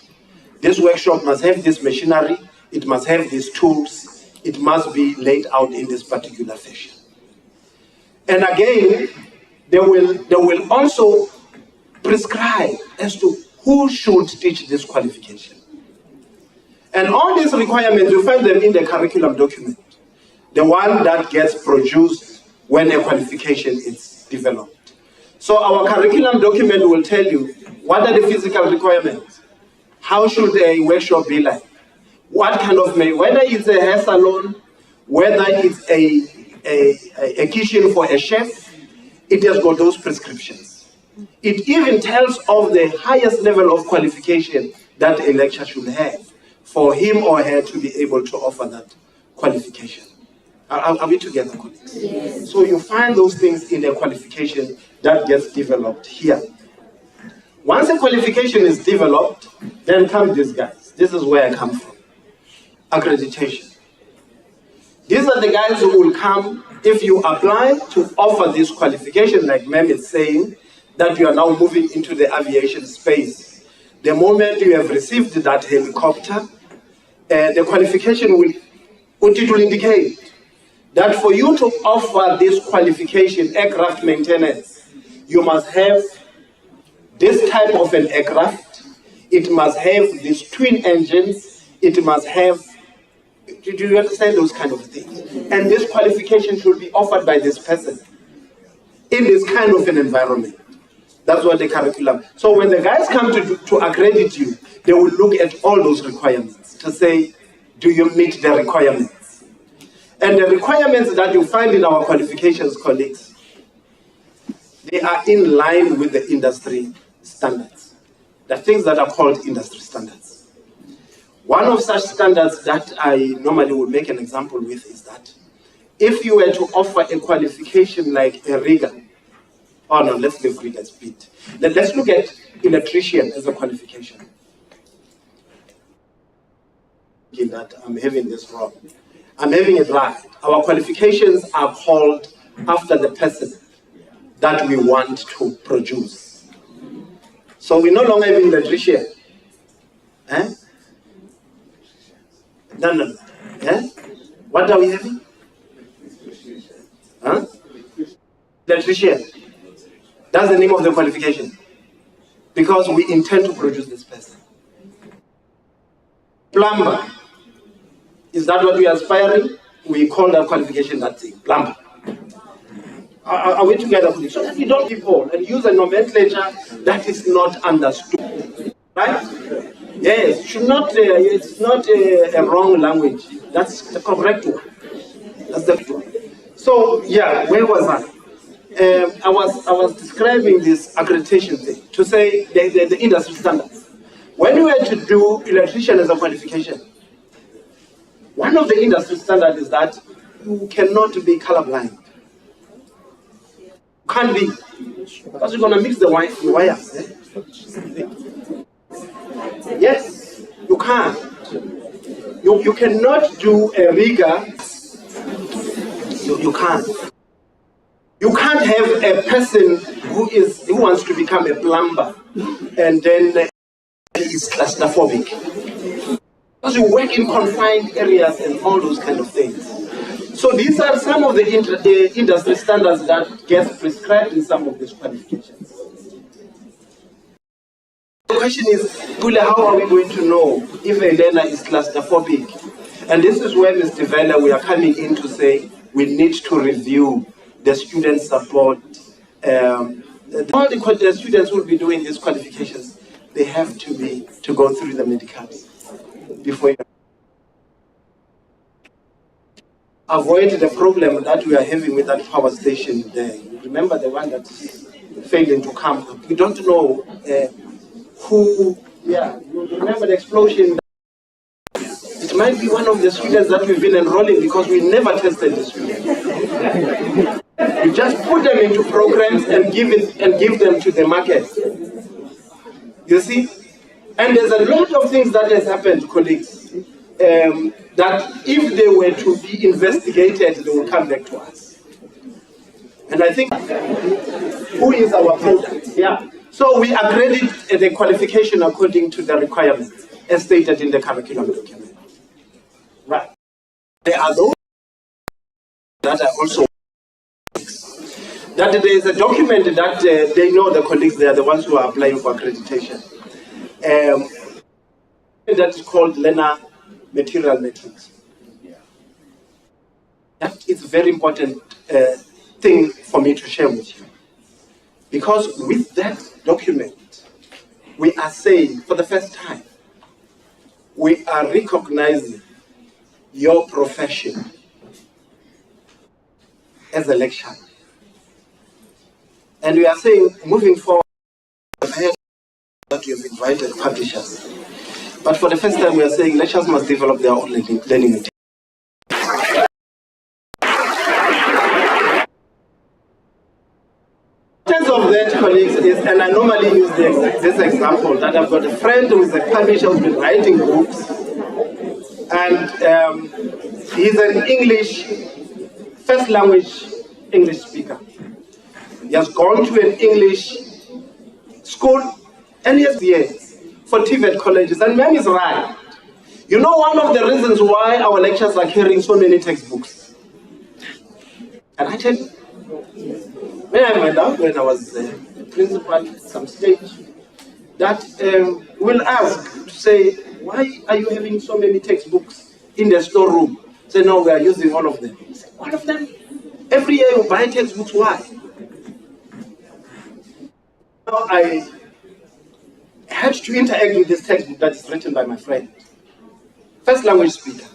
This workshop must have this machinery, it must have these tools, it must be laid out in this particular fashion. And again, they will also prescribe as to who should teach this qualification. And all these requirements, you find them in the curriculum document, the one that gets produced when a qualification is developed. So our curriculum document will tell you what are the physical requirements, how should a workshop be like, what kind of, whether it's a hair salon, whether it's a kitchen for a chef, it has got those prescriptions. It even tells of the highest level of qualification that a lecturer should have for him or her to be able to offer that qualification. Are we together, colleagues? Yes. So you find those things in the qualification that gets developed here. Once a qualification is developed, then come these guys. This is where I come from. Accreditation. These are the guys who will come if you apply to offer this qualification, like Mem is saying, that you are now moving into the aviation space. The moment you have received that helicopter, the qualification will indicate that for you to offer this qualification, aircraft maintenance, you must have this type of an aircraft, it must have these twin engines, it must have, do you understand those kind of things? And this qualification should be offered by this person in this kind of an environment. That's what the curriculum. So when the guys come to accredit you, they will look at all those requirements to say, do you meet the requirements? And the requirements that you find in our qualifications, colleagues, they are in line with the industry standards. The things that are called industry standards. One of such standards that I normally would make an example with is that if you were to offer a qualification like a rigger, oh no, let's leave rigger's bit. Let's look at electrician as a qualification. That I'm having this wrong. I'm having it right. Our qualifications are called after the person that we want to produce. So we no longer have an electrician. Eh? No. Eh? What are we having? Huh? Electrician. That's the name of the qualification. Because we intend to produce this person. Plumber. Is that what we are aspiring? We call that qualification that thing, plumber. Are we together with it? So that we don't people and use a nomenclature that is not understood. Right? Yes, should not, it's not a wrong language. That's the correct one. That's the correct one. So, yeah, where was I? I was describing this accreditation thing to say the industry standards. When you were to do electrician as a qualification, one of the industry standards is that you cannot be colorblind. Can't be, because you're going to mix the wires. Eh? Yes, you can't. You cannot do a rigger. You can't. You can't have a person who wants to become a plumber and then is claustrophobic. Because you work in confined areas and all those kind of things. So these are some of the industry standards that get prescribed in some of these qualifications. The question is, how are we going to know if a learner is claustrophobic? And this is where, Mr. Vela, we are coming in to say we need to review the student support. All the students who will be doing these qualifications, they have to go through the medicals before you avoid the problem that we are having with that power station there. Remember the one that is failing to come up. We don't know who, you remember the explosion. It might be one of the students that we've been enrolling because we never tested the students. We just put them into programs and give them to the market. You see? And there's a lot of things that has happened, colleagues, that if they were to be investigated, they will come back to us. And I think, who is our product? Yeah. So we accredit the qualification according to the requirements, as stated in the curriculum document. Right. There are those that are also. that there is a document that they know the colleagues, they are the ones who are applying for accreditation. That is called learner material metrics. That is a very important thing for me to share with you. Because with that document, we are saying for the first time, we are recognizing your profession as a lecturer. And we are saying, moving forward, that you have invited publishers. But for the first time, we are saying lecturers must develop their own learning material. In terms of that, colleagues, and I normally use this example, that I've got a friend who is a publisher who's been writing books, and he's an first language English speaker. He has gone to an English school, and he has years for TVET colleges, and man is right. You know, one of the reasons why our lectures are carrying so many textbooks, and I tell you, when I went out, when I was the principal at some stage, that will ask to say, why are you having so many textbooks in the storeroom? Say, no, we are using all of them. Say, all of them? Every year you buy textbooks, why? Now I had to interact with this textbook that is written by my friend, first language speaker.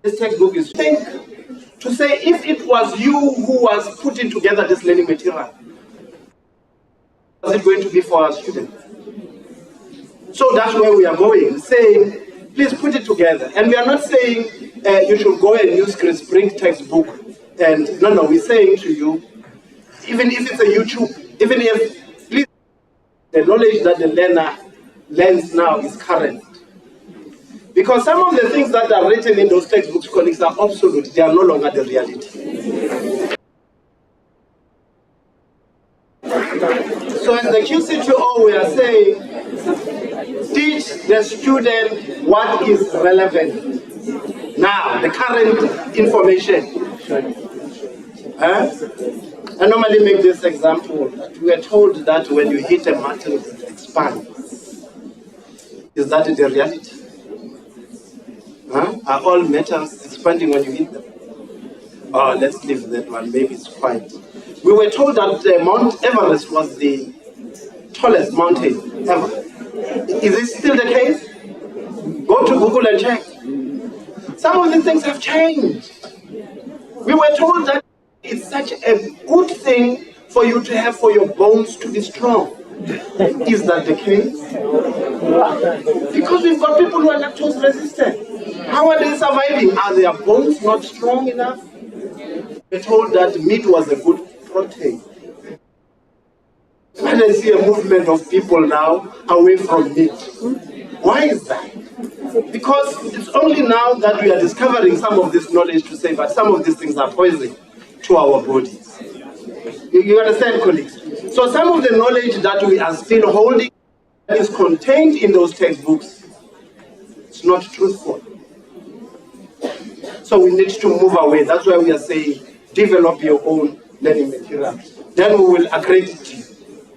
This textbook is to say if it was you who was putting together this learning material, was it going to be for our students? So that's where we are going, saying, please put it together. And we are not saying you should go and use Chris Brink textbook. And no, we're saying to you, even if it's a YouTube, even if, please, the knowledge that the learner learns now is current. Because some of the things that are written in those textbooks, colleagues, are obsolete. They are no longer the reality. So as the QCTO, we are saying, teach the student what is relevant. Now, the current information. I normally make this example. We are told that when you hit a button, it expands. Is that the reality? Are all metals expanding when you hit them? Oh, let's leave that one. Maybe it's quiet. We were told that Mount Everest was the tallest mountain ever. Is it still the case? Go to Google and check. Some of the things have changed. We were told that it's such a good thing for you to have for your bones to be strong. Is that the case? Because we've got people who are lactose resistant. How are they surviving? Are their bones not strong enough? We're told that meat was a good protein. When I see a movement of people now away from meat, why is that? Because it's only now that we are discovering some of this knowledge to say that some of these things are poison to our bodies. You understand, colleagues? So some of the knowledge that we are still holding that is contained in those textbooks, it's not truthful. So we need to move away. That's why we are saying, develop your own learning material. Then we will accredit you.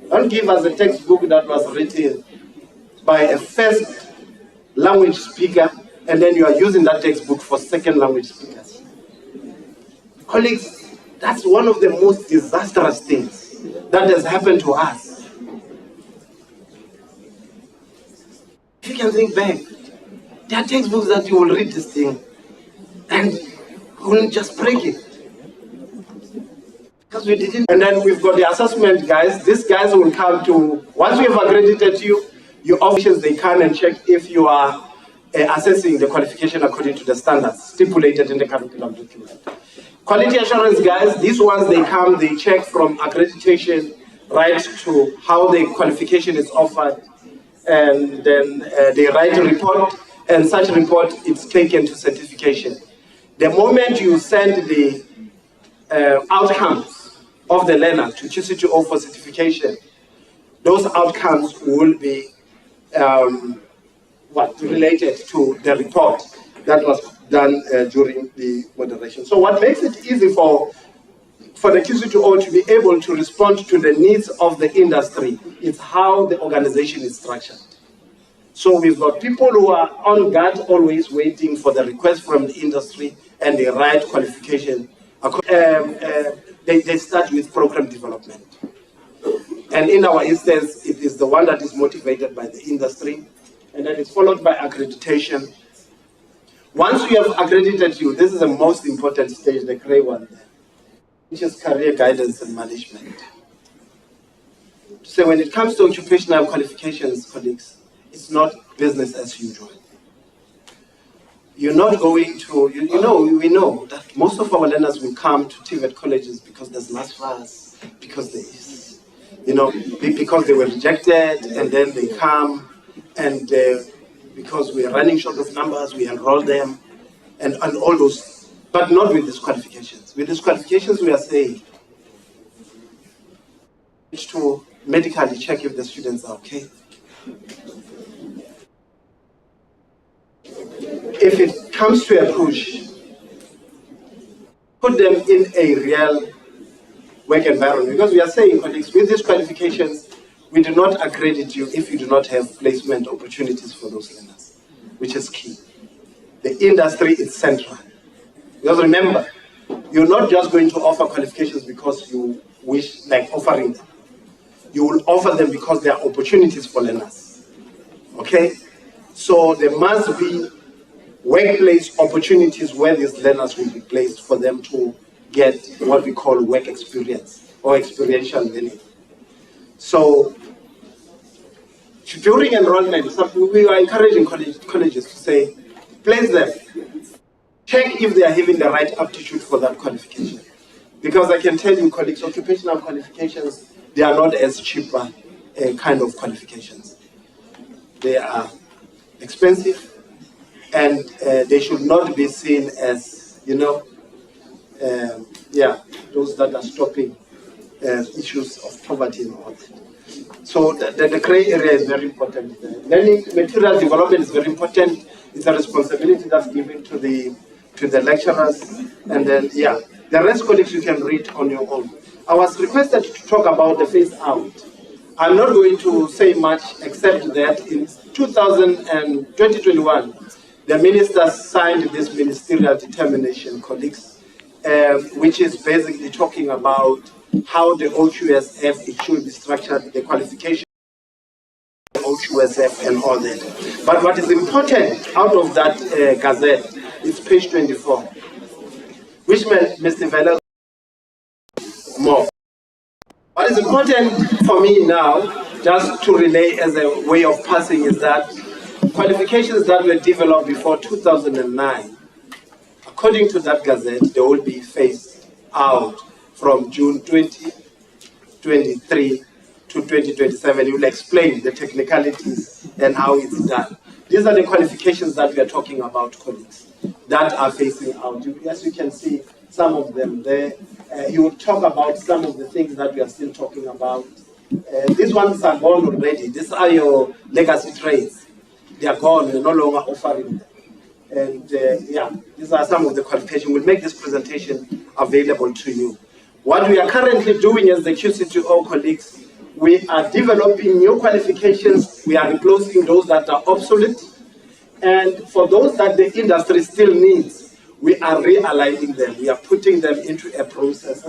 Don't give us a textbook that was written by a first language speaker, and then you are using that textbook for second language speakers. Colleagues, that's one of the most disastrous things that has happened to us. If you can think back, there are textbooks that you will read this thing and you will just break it. Because we didn't. And then we've got the assessment guys. These guys will come to, once we have accredited you, your officials, they come and check if you are assessing the qualification according to the standards stipulated in the curriculum document. Quality assurance guys, these ones, they come, they check from accreditation right to how the qualification is offered, and then they write a report, and such report is taken to certification. The moment you send the outcomes of the learner to QCTO for certification, those outcomes will be related to the report that was done during the moderation. So what makes it easy for for the QCTO to be able to respond to the needs of the industry, it's how the organization is structured. So we've got people who are on guard, always waiting for the request from the industry and the right qualification. They start with program development. And in our instance, it is the one that is motivated by the industry, and then it's followed by accreditation. Once we have accredited you, this is the most important stage, the gray one there, which is career guidance and management. So when it comes to occupational qualifications, colleagues, it's not business as usual. You're not going to, we know that most of our learners will come to TVET colleges because there's NASFAS, because there is, because they were rejected, and then they come, and because we are running short of numbers, we enroll them, and all those, but not with these qualifications. With these qualifications, we are saying to medically check if the students are okay. If it comes to a push, put them in a real work environment. Because we are saying, colleagues, with these qualifications, we do not accredit you if you do not have placement opportunities for those learners, which is key. The industry is central. Because remember, you're not just going to offer qualifications because you wish, like offering them. You will offer them because there are opportunities for learners. Okay? So there must be workplace opportunities where these learners will be placed for them to get what we call work experience or experiential learning. So during enrollment, we are encouraging colleges to say, place them, check if they are having the right aptitude for that qualification. Because I can tell you, colleagues, occupational qualifications, they are not as cheaper kind of qualifications. They are expensive, and they should not be seen as, those that are stopping issues of poverty and all that. So the gray area is very important. Learning material development is very important. It's a responsibility that's given to the lecturers, and then the rest, colleagues, you can read on your own. I was requested to talk about the phase out. I'm not going to say much except that in 2021, the ministers signed this ministerial determination, colleagues, which is basically talking about how the OQSF it should be structured, the qualification of the OQSF and all that. But what is important out of that gazette is page 24, which Mr. Vela more. What is important for me now, just to relay as a way of passing, is that qualifications that were developed before 2009, according to that gazette, they will be phased out from June 2023 to 2027. You will explain the technicalities and how it's done. These are the qualifications that we are talking about, colleagues, that are phasing out. As you can see, some of them there. You will talk about some of the things that we are still talking about. These ones are gone already. These are your legacy trades. They are gone. We're no longer offering them. And these are some of the qualifications. We'll make this presentation available to you. What we are currently doing as the QCTO colleagues, we are developing new qualifications. We are replacing those that are obsolete. And for those that the industry still needs, we are realigning them. We are putting them into a process.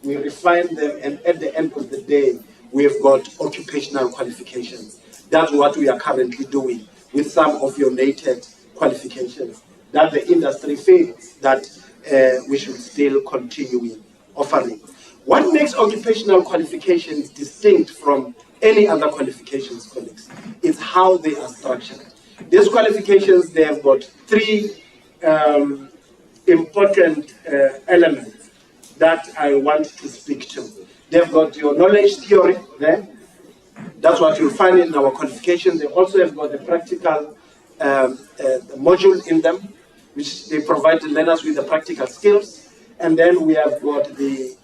We refine them, and at the end of the day, we've got occupational qualifications. That's what we are currently doing with some of your native qualifications that the industry feels that we should still continue offering. What makes occupational qualifications distinct from any other qualifications, colleagues, is how they are structured. These qualifications, they have got three important elements that I want to speak to. They've got your knowledge theory there. That's what you'll find in our qualifications. They also have got the practical module in them, which they provide the learners with the practical skills. And then we have got the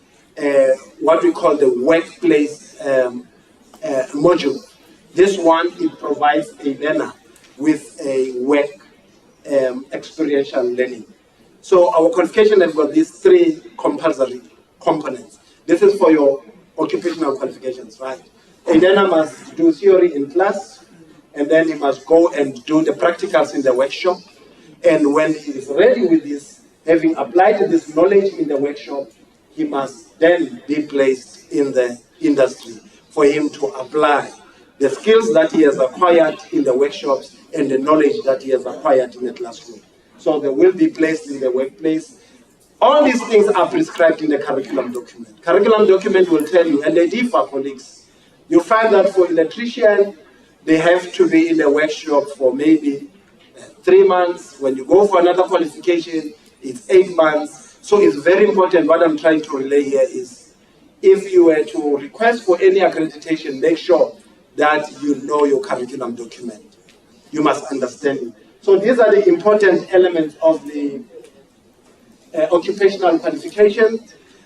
what we call the workplace module. This one, it provides a learner with a work experiential learning. So our qualification has got these 3 compulsory components. This is for your occupational qualifications, right? A learner must do theory in class, and then he must go and do the practicals in the workshop. And when he is ready with this, having applied this knowledge in the workshop, he must then be placed in the industry for him to apply the skills that he has acquired in the workshops and the knowledge that he has acquired in the classroom. So they will be placed in the workplace. All these things are prescribed in the curriculum document. Curriculum document will tell you, and they differ, colleagues. You find that for electrician, they have to be in the workshop for maybe 3 months. When you go for another qualification, it's 8 months. So it's very important. What I'm trying to relay here is, if you were to request for any accreditation, make sure that you know your curriculum document. You must understand it. So these are the important elements of the occupational qualification.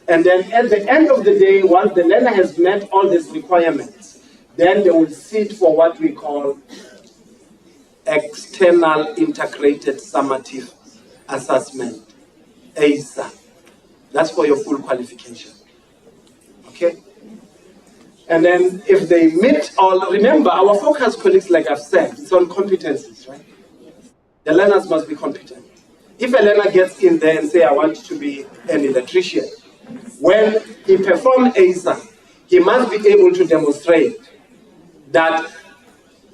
And then at the end of the day, once the learner has met all these requirements, then they will sit for what we call external integrated summative assessment, ASA. That's for your full qualification. Okay? And then if they meet all, remember our focus, colleagues, like I've said, it's on competencies, right? The learners must be competent. If a learner gets in there and say, I want to be an electrician, when he performs ASA, he must be able to demonstrate that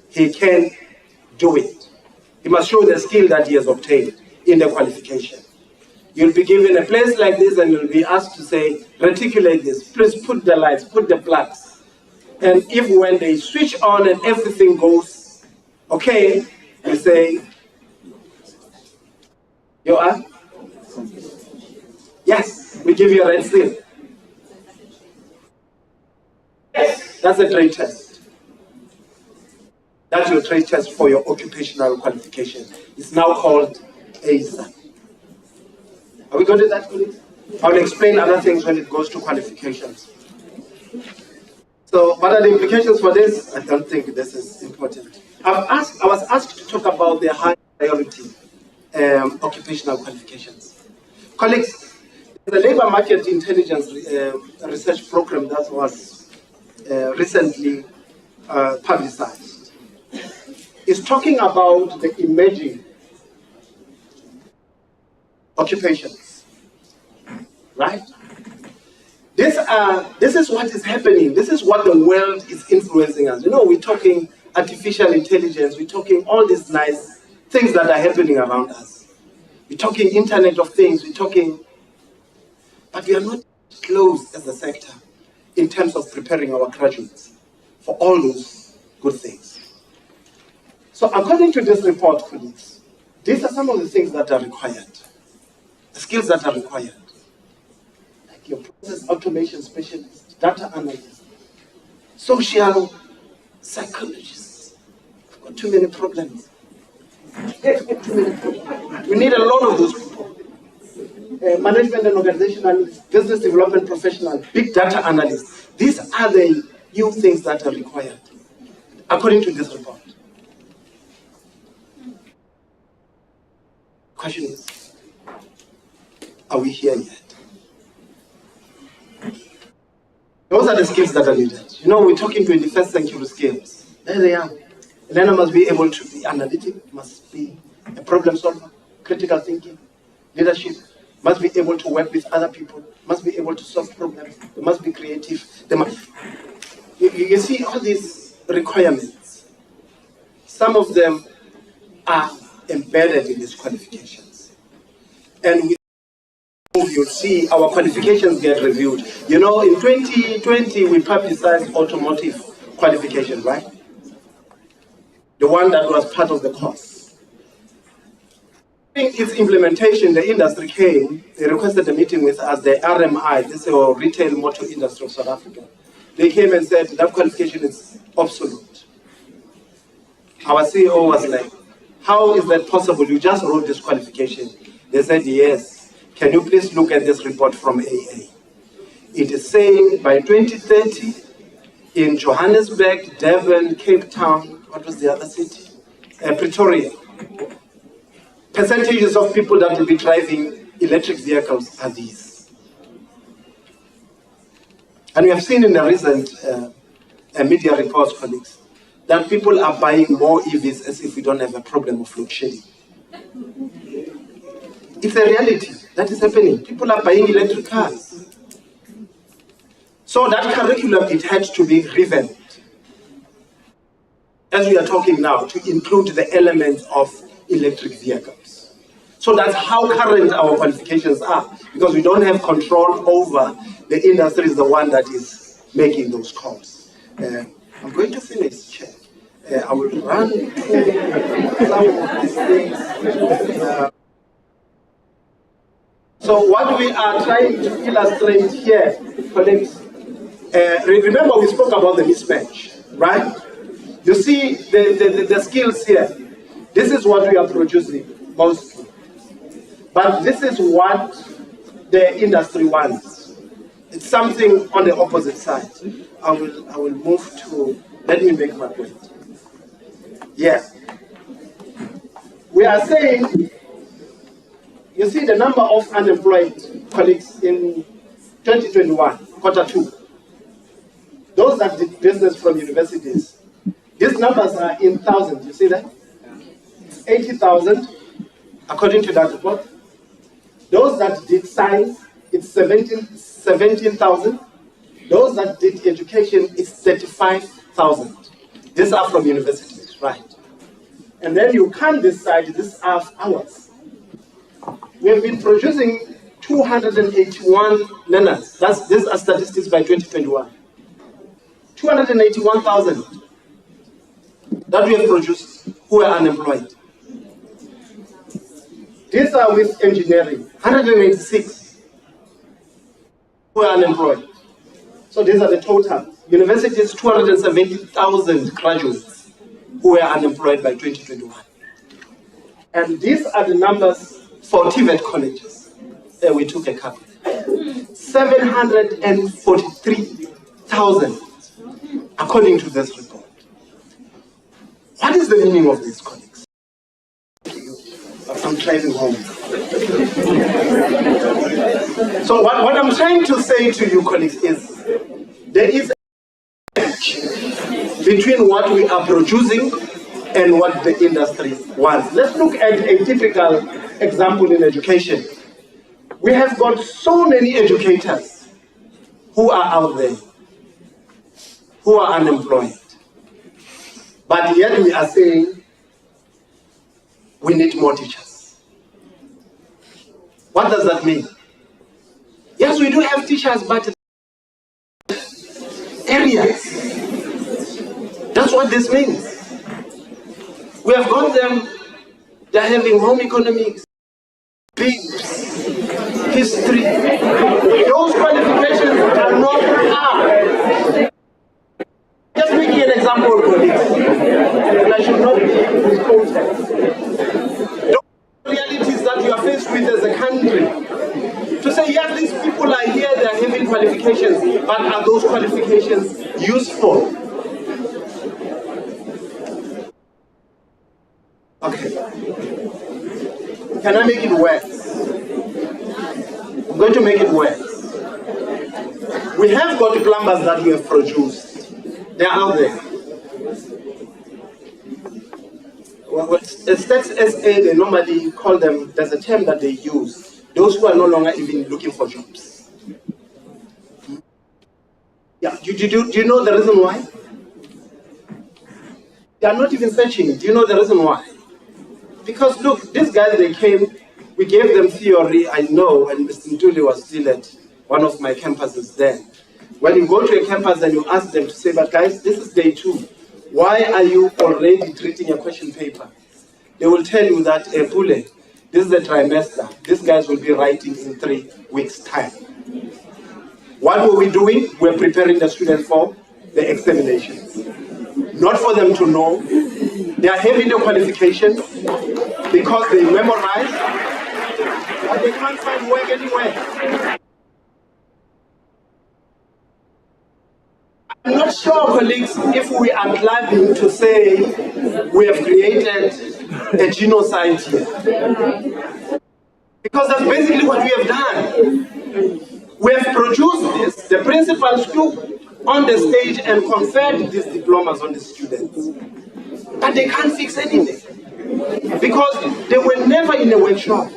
he can do it. He must show the skill that he has obtained in the qualification. You'll be given a place like this and you'll be asked to say, reticulate this, please put the lights, put the plugs. And if when they switch on and everything goes okay, you say, you are? Yes, we give you a red seal. Yes, that's a trade test. That's your trade test for your occupational qualification. It's now called ASA. Are we going to that, colleagues? I'll explain other things when it goes to qualifications. So what are the implications for this? I don't think this is important. I was asked to talk about the high priority occupational qualifications. Colleagues, the labor market intelligence research program that was recently publicized is talking about the emerging occupations, right? This is what is happening. This is what the world is influencing us. You know, we're talking artificial intelligence. We're talking all these nice things that are happening around us. We're talking Internet of Things. We're talking, but we are not close as a sector in terms of preparing our graduates for all those good things. So according to this report, colleagues, these are some of the things that are required. The skills that are required, like your process automation specialist, data analyst, social psychologists. We've got too many problems. We need a lot of those people. Management and organization analysts, business development professionals, big data analysts. These are the new things that are required, according to this report. Question is, are we here yet? Those are the skills that are needed. You know, we're talking 21st century skills. There they are. A learner must be able to be analytic, must be a problem solver, critical thinking, leadership, must be able to work with other people, must be able to solve problems, they must be creative. You see all these requirements. Some of them are embedded in these qualifications. And you'll see our qualifications get reviewed. You know, in 2020, we publicized automotive qualification, right? The one that was part of the course. In its implementation, the industry came, they requested a meeting with us, the RMI, this is our Retail Motor Industry of South Africa. They came and said that qualification is obsolete. Our CEO was like, how is that possible? You just wrote this qualification. They said, yes. Can you please look at this report from AA? It is saying by 2030, in Johannesburg, Durban, Cape Town, what was the other city? Pretoria. Percentages of people that will be driving electric vehicles are these. And we have seen in the recent media reports, colleagues, that people are buying more EVs as if we don't have a problem of load shedding. It's a reality that is happening. People are buying electric cars. So that curriculum, it had to be revamped, as we are talking now, to include the elements of electric vehicles. So that's how current our qualifications are, because we don't have control over the industry is the one that is making those calls. I'm going to finish, Chair. I will run through some of these things. So what we are trying to illustrate here, colleagues, remember we spoke about the mismatch, right? You see the skills here. This is what we are producing mostly. But this is what the industry wants. It's something on the opposite side. I will move to, let me make my point. Yeah. We are saying, you see the number of unemployed colleagues in 2021, quarter 2. Those that did business from universities, these numbers are in thousands, you see that? 80,000, according to that report. Those that did science, it's 17,000. Those that did education, it's 35,000. These are from universities, right? And then you can decide, these are ours. We have been producing 281 learners. These are statistics by 2021. 281,000 that we have produced who are unemployed. These are with engineering, 186 who are unemployed. So these are the total. Universities, 270,000 graduates who were unemployed by 2021. And these are the numbers for TVET colleges. We took a couple. 743,000, according to this report. What is the meaning of this, colleagues? I'm driving home. So what I'm trying to say to you, colleagues, is there is a match between what we are producing and what the industry wants. Let's look at a typical example in education. We have got so many educators who are out there, who are unemployed. But yet we are saying we need more teachers. What does that mean? Yes, we do have teachers, but areas. That's what this means. We have got them, they're having home economics, history. Those qualifications are not hard. Just making an example, colleagues. And I should not be quoted. Those realities that you are faced with as a country. To say, yes, these people are here, they are having qualifications, but are those qualifications useful? Okay. Can I make it worse? I'm going to make it worse. We have got plumbers that we have produced. They are out there. Well, Stats SA, they normally call them, there's a term that they use, those who are no longer even looking for jobs. Yeah, do you know the reason why? They are not even searching. Do you know the reason why? Because look, these guys, they came, we gave them theory, I know, when Mr. Ntuli was still at one of my campuses then. When you go to a campus and you ask them to say, but guys, this is day 2. Why are you already treating a question paper? They will tell you that, Pule, this is the trimester. These guys will be writing in 3 weeks' time. What were we doing? We're preparing the students for the examinations. Not for them to know. They are having the qualification because they memorize, but they can't find work anywhere. I'm not sure, colleagues, if we are glad to say we have created a genocide here. Because that's basically what we have done. We have produced this. The principals took on the stage and conferred these diplomas on the students. But they can't fix anything. Because they were never in a workshop.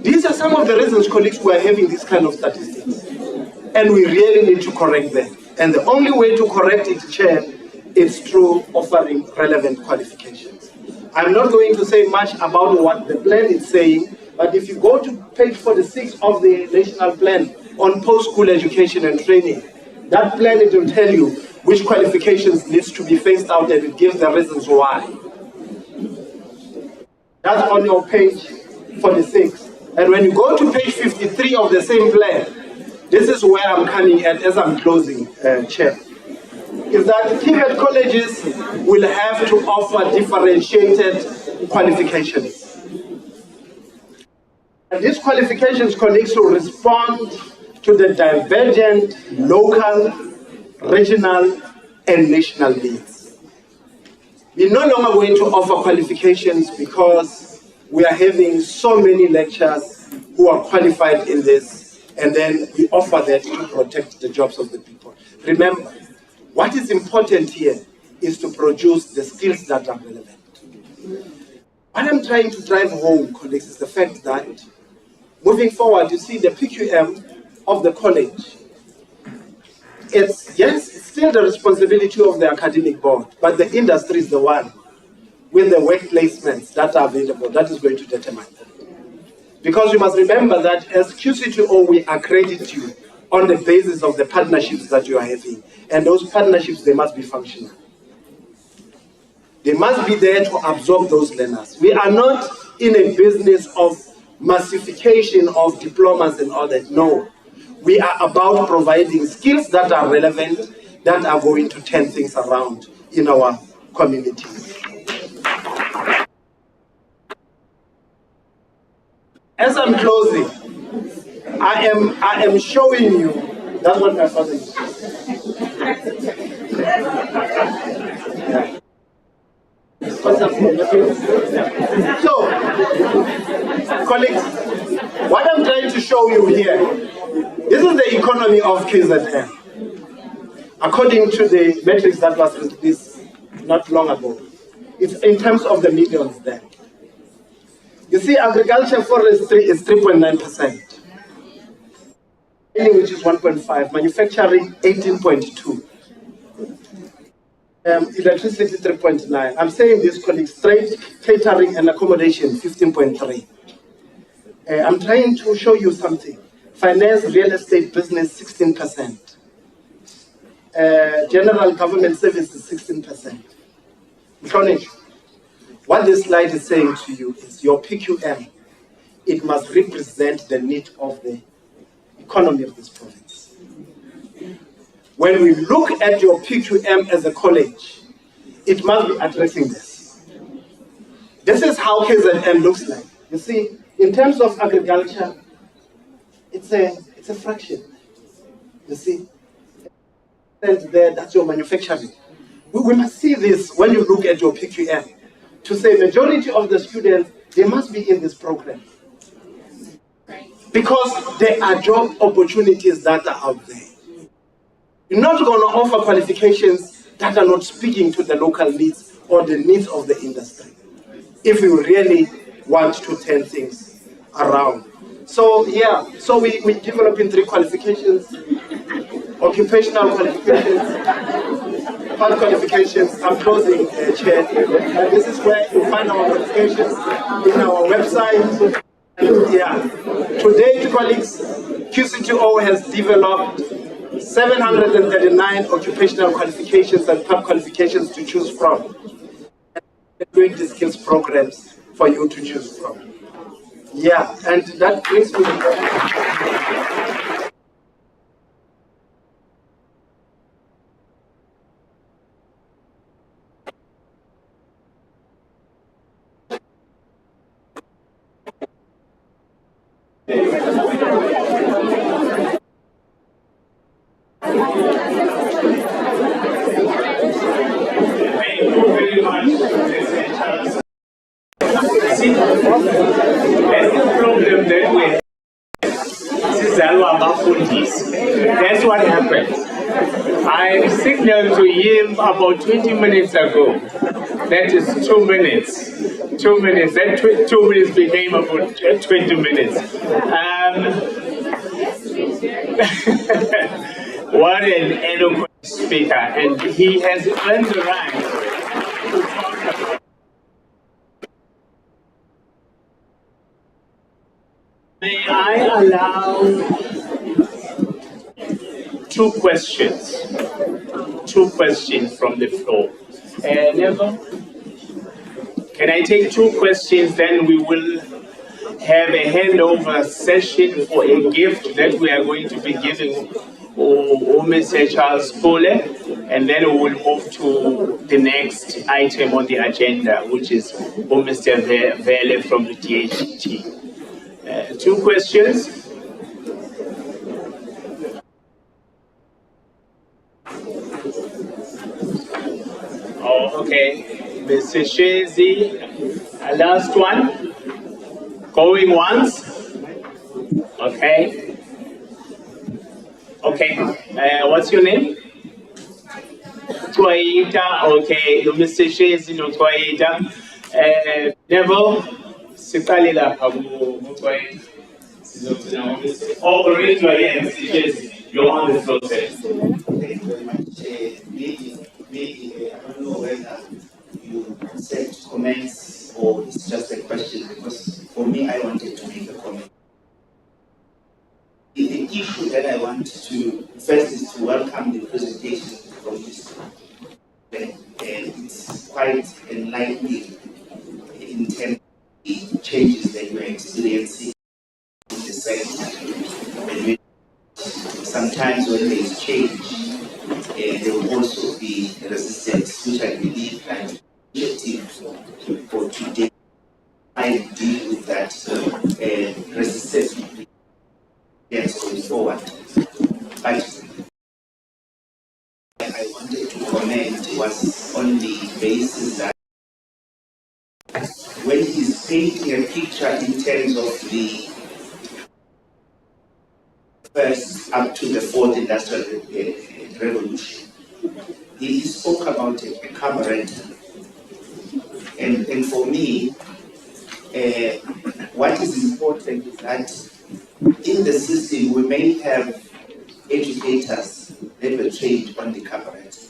These are some of the reasons, colleagues, we are having this kind of statistics. And we really need to correct them. And the only way to correct it, Chair, is through offering relevant qualifications. I'm not going to say much about what the plan is saying, but if you go to page 46 of the National Plan on post-school education and training, that plan, it will tell you which qualifications needs to be phased out, and it gives the reasons why. That's on your page 46. And when you go to page 53 of the same plan, this is where I'm coming at as I'm closing, Chair, is that TVET colleges will have to offer differentiated qualifications. And these qualifications, colleagues, will respond to the divergent local, regional, and national needs. We're no longer going to offer qualifications because we are having so many lecturers who are qualified in this, and then we offer that to protect the jobs of the people. Remember, what is important here is to produce the skills that are relevant. What I'm trying to drive home, colleagues, is the fact that moving forward, you see the PQM of the college. It's still the responsibility of the academic board, but the industry is the one with the work placements that are available that is going to determine them. Because you must remember that as QCTO, we accredit you on the basis of the partnerships that you are having. And those partnerships, they must be functional. They must be there to absorb those learners. We are not in a business of massification of diplomas and all that. No. We are about providing skills that are relevant, that are going to turn things around in our community. As I'm closing, I am showing you, that's what my father used to say. So, colleagues, what I'm trying to show you here, this is the economy of KZN. According to the metrics that was released not long ago, it's in terms of the millions there. You see, agriculture forestry is 3.9%, which is 1.5%, manufacturing 18.2%, electricity 3.9%. I'm saying this, colleagues, trade, catering, and accommodation 15.3%. I'm trying to show you something. Finance, real estate, business 16%. General government services 16%. What this slide is saying to you is your PQM, it must represent the need of the economy of this province. When we look at your PQM as a college, it must be addressing this. This is how KZN looks like. You see, in terms of agriculture, it's a fraction. You see, there, that's your manufacturing. We must see this when you look at your PQM. To say majority of the students, they must be in this program. Because there are job opportunities that are out there. You're not going to offer qualifications that are not speaking to the local needs or the needs of the industry, if we really want to turn things around. So yeah, so we developing 3 qualifications: occupational qualifications, health qualifications. I'm closing, Chair. And this is where you find our qualifications in our website. And yeah, today, colleagues, QCTO has developed 739 occupational qualifications and PAP qualifications to choose from. And doing the skills programs for you to choose from. Yeah, and that brings me to Thank you very much. That's the problem that we have. That's what happened. I signaled to him about 20 minutes ago. That is 2 minutes. 2 minutes. That 2 minutes became about 20 minutes. What an eloquent speaker. And he has earned the right to talk about. May I allow 2 questions? 2 questions from the floor. Neville, can I take 2 questions? Then we will have a handover session for a gift that we are going to be giving Mr. Charles Pole, and then we will move to the next item on the agenda, which is Mr. Vele from the DHT. 2 questions. Oh, okay. Mr. Shezi, last one. Going once. Okay. Okay. What's your name? Twaita. Okay. Mr. Shezi, no Twaita. Neville, Sikali la Twaita. Oh, already to again, Mr. Shezi. You're on the floor, sir. Thank you very much. Maybe I don't know whether you said comments or it's just a question, because for me, I wanted to make a comment. The issue that I want to first is to welcome the presentation from this. And it's quite enlightening in terms of the changes that we're experiencing in the sector. Sometimes when there is change, there will also be resistance, which I believe can be objective for today. I deal with that resistance going forward. But I wanted to comment was on the basis that when he's painting a picture in terms of the first up to the 4th industrial revolution, he spoke about a carburetor. And for me, what is important is that in the system we may have educators that were trained on the carburetor.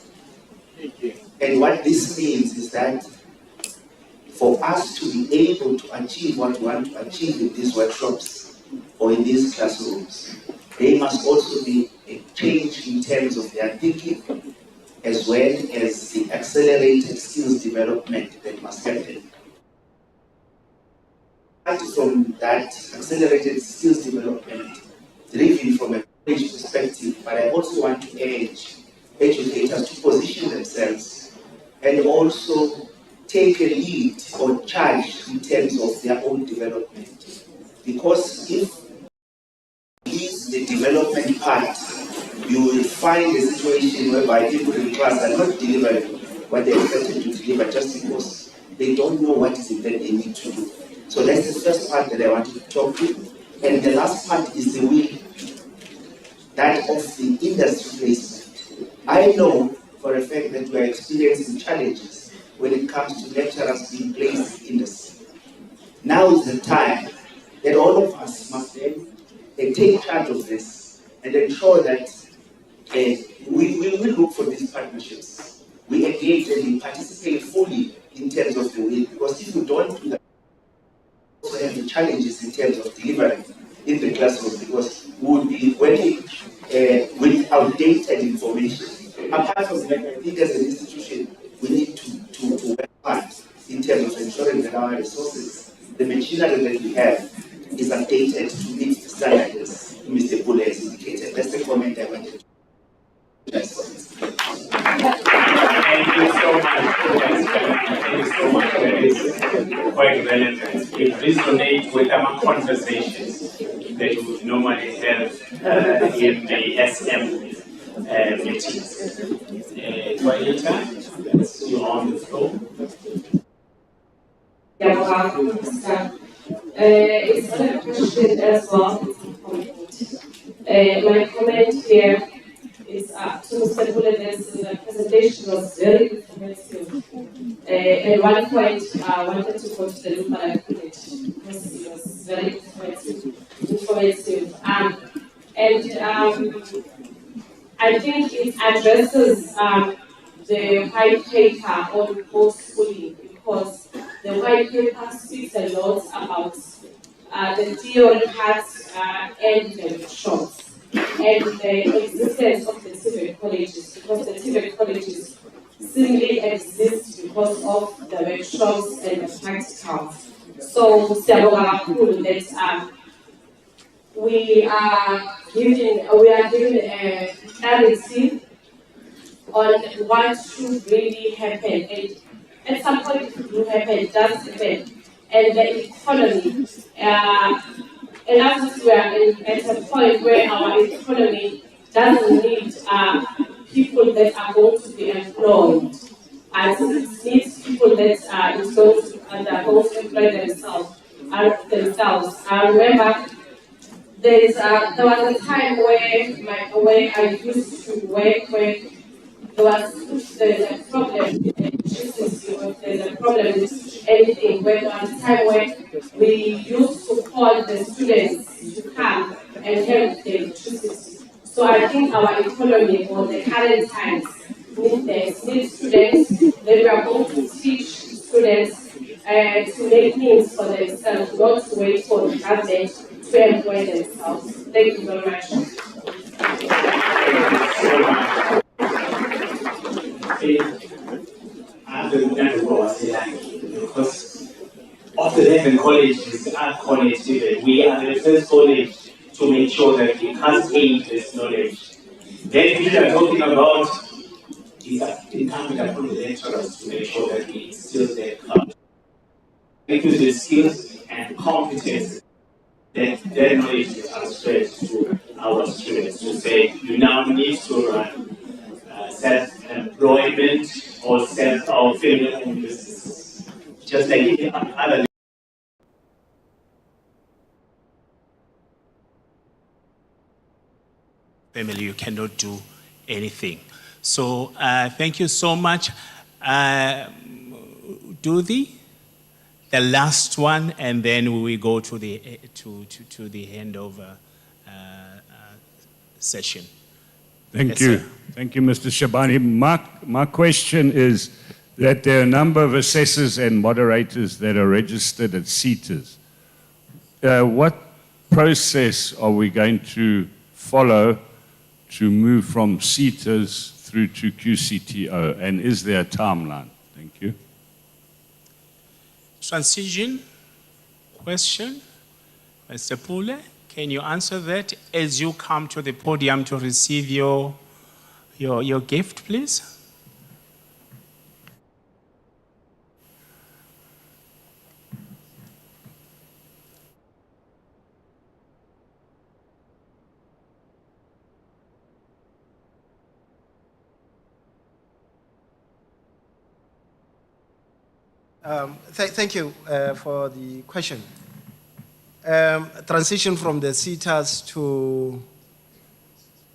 And what this means is that for us to be able to achieve what we want to achieve in these workshops or in these classrooms, there must also be a change in terms of their thinking, as well as the accelerated skills development that must happen. From that accelerated skills development, driven from a college perspective, but I also want to urge educators to position themselves and also take a lead or charge in terms of their own development. Because if the development part, you will find a situation whereby people in class are not delivering what they expected to deliver just because they don't know what is it that they need to do. So that's the first part that I wanted to talk to. And the last part is the will, that of the industry placement. I know for a fact that we are experiencing challenges when it comes to lecturers being placed in industry. Now is the time that all of us must then take charge of this and ensure that we will look for these partnerships. We engage and we participate fully in terms of the will, because if we don't do that, we also have the challenges in terms of delivering in the classroom, because we will be working with outdated information. Apart from that, I think as an institution, we need to work hard in terms of ensuring that our resources, the machinery that we have, is updated to meet the standards Mr. Pule has indicated. That's the comment I wanted to make. Thank you so much. Thank you so much. That is quite relevant. It resonates with our conversations that we would normally have in the SM meetings. Toyota, you're on the floor. Yeah, It's not a question as well, it's a comment. My comment here is to Mr. Kuledes, the presentation was very informative. At one point, I wanted to go to the loop, but I couldn't because it was very informative. I think it addresses the white paper on post-schooling because the white paper speaks a lot about the theory parts and the workshops and the existence of the TVET colleges because the TVET colleges simply exist because of the workshops and the practicals. So, that we are given clarity on what should really happen. And at some point it will happen, it does happen. And the economy, and as we are at a point where our economy doesn't need people that are going to be employed. It needs people that are going to employ themselves. I remember there was a time where I used to work where there's a problem with electricity or there's a problem with anything, where there was a time where we used to call the students to come and help the electricity. So I think our economy or the current times need students that we are going to teach students to make things for themselves, not to wait for the government to employ themselves. Thank you very much. Because of the 11 colleges are connected, we are the first college to make sure that we cascade this knowledge. Then we are talking about is incumbent upon the lecturers to make sure that we instill their requisite skills and competence that their knowledge is transferred to our students to say you now need to run self-employment or family-owned businesses. Just like any other family, you cannot do anything. So thank you so much. Do the last one, and then we will go to the handover session. Thank you. Sir. Thank you, Mr. Shabani. My question is that there are a number of assessors and moderators that are registered at CETAs. What process are we going to follow to move from CETAs through to QCTO, and is there a timeline? Thank you. Transition question, Mr. Pule, can you answer that as you come to the podium to receive your gift, please? Thank you for the question. Transition from the CETAs to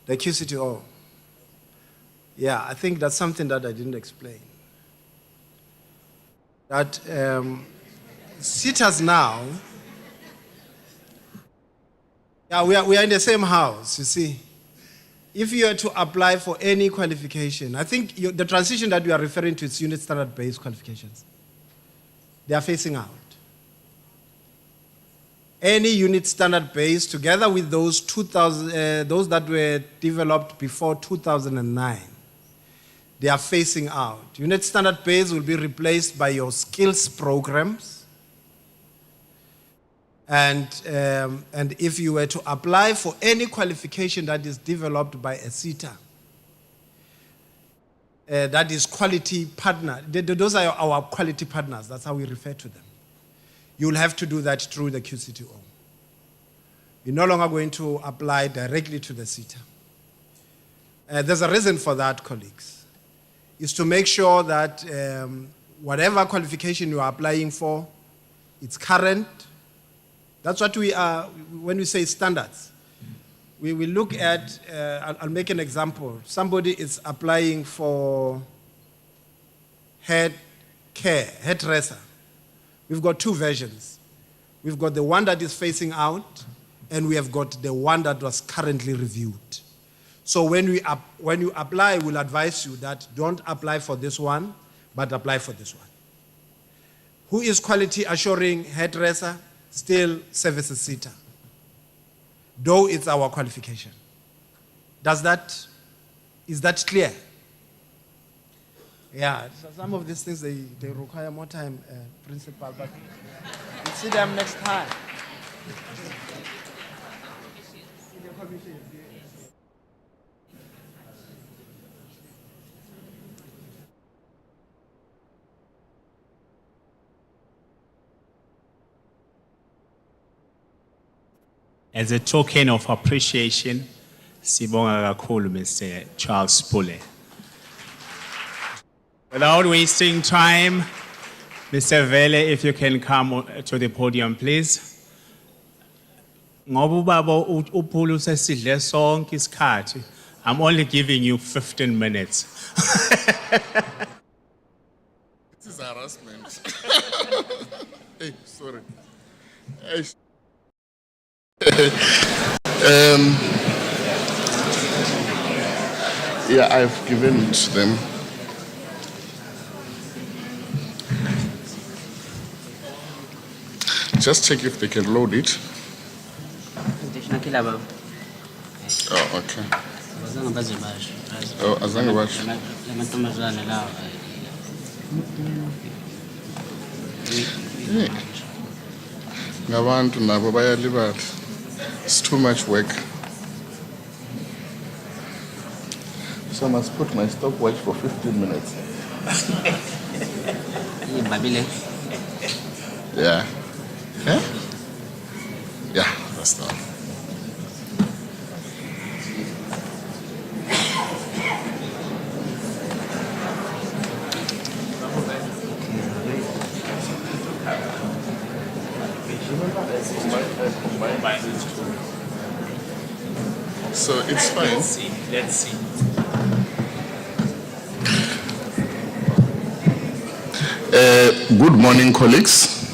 the QCTO. Yeah, I think that's something that I didn't explain. That CETAs now, yeah, we are in the same house, you see. If you are to apply for any qualification, I think the transition that you are referring to is unit standard-based qualifications. They are phasing out. Any unit standard base, together with those those that were developed before 2009, they are phasing out. Unit standard base will be replaced by your skills programs. And if you were to apply for any qualification that is developed by a CETA, that is quality partner. Those are our quality partners. That's how we refer to them. You'll have to do that through the QCTO. You're no longer going to apply directly to the CETA. There's a reason for that, colleagues. Is to make sure that whatever qualification you are applying for, it's current, That's what we are, when we say standards. We look at, I'll make an example. Somebody is applying for hairdresser. We've got two versions. We've got the one that is facing out, and we have got the one that was currently reviewed. So when you apply, we'll advise you that don't apply for this one, but apply for this one. Who is quality assuring hairdresser? Still services sitter. Though it's our qualification. Is that clear? Yeah, so some of these things, they require more time, principal, but we'll see them next time. As a token of appreciation, sibonga kakhulu Mr. Charles Pule. Without wasting time, Mr. Vele, if you can come to the podium, please. Ngoba ubaba uPhule usesidle sonke isikhathi. I'm only giving you 15 minutes. This is harassment. Hey, sorry. Yeah, I've given it to them. Just check if they can load it. Oh, okay. Oh, azange basho. Hey. Ngabantu nabo bayalibala. It's too much work. So I must put my stopwatch for 15 minutes. Yeah. Yeah? Yeah, that's the one. So it's fine. Let's see. Good morning, colleagues.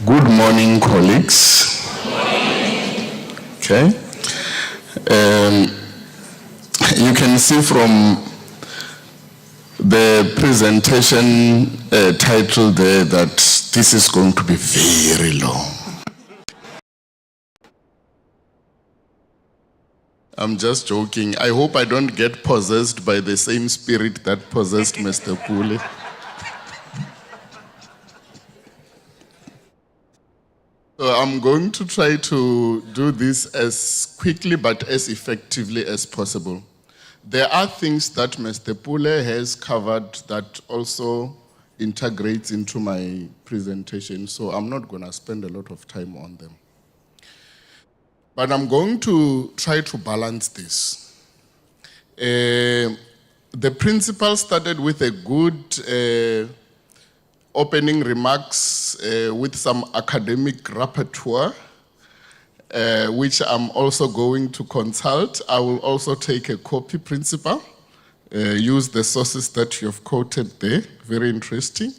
Good morning, colleagues. Okay. You can see from the presentation title there that this is going to be very long. I'm just joking. I hope I don't get possessed by the same spirit that possessed Mr. Pule. So I'm going to try to do this as quickly but as effectively as possible. There are things that Mr. Pule has covered that also integrates into my presentation, so I'm not going to spend a lot of time on them. But I'm going to try to balance this. The principal started with a good opening remarks with some academic repertoire, which I'm also going to consult. I will also take a copy, principal, use the sources that you have quoted there, very interesting.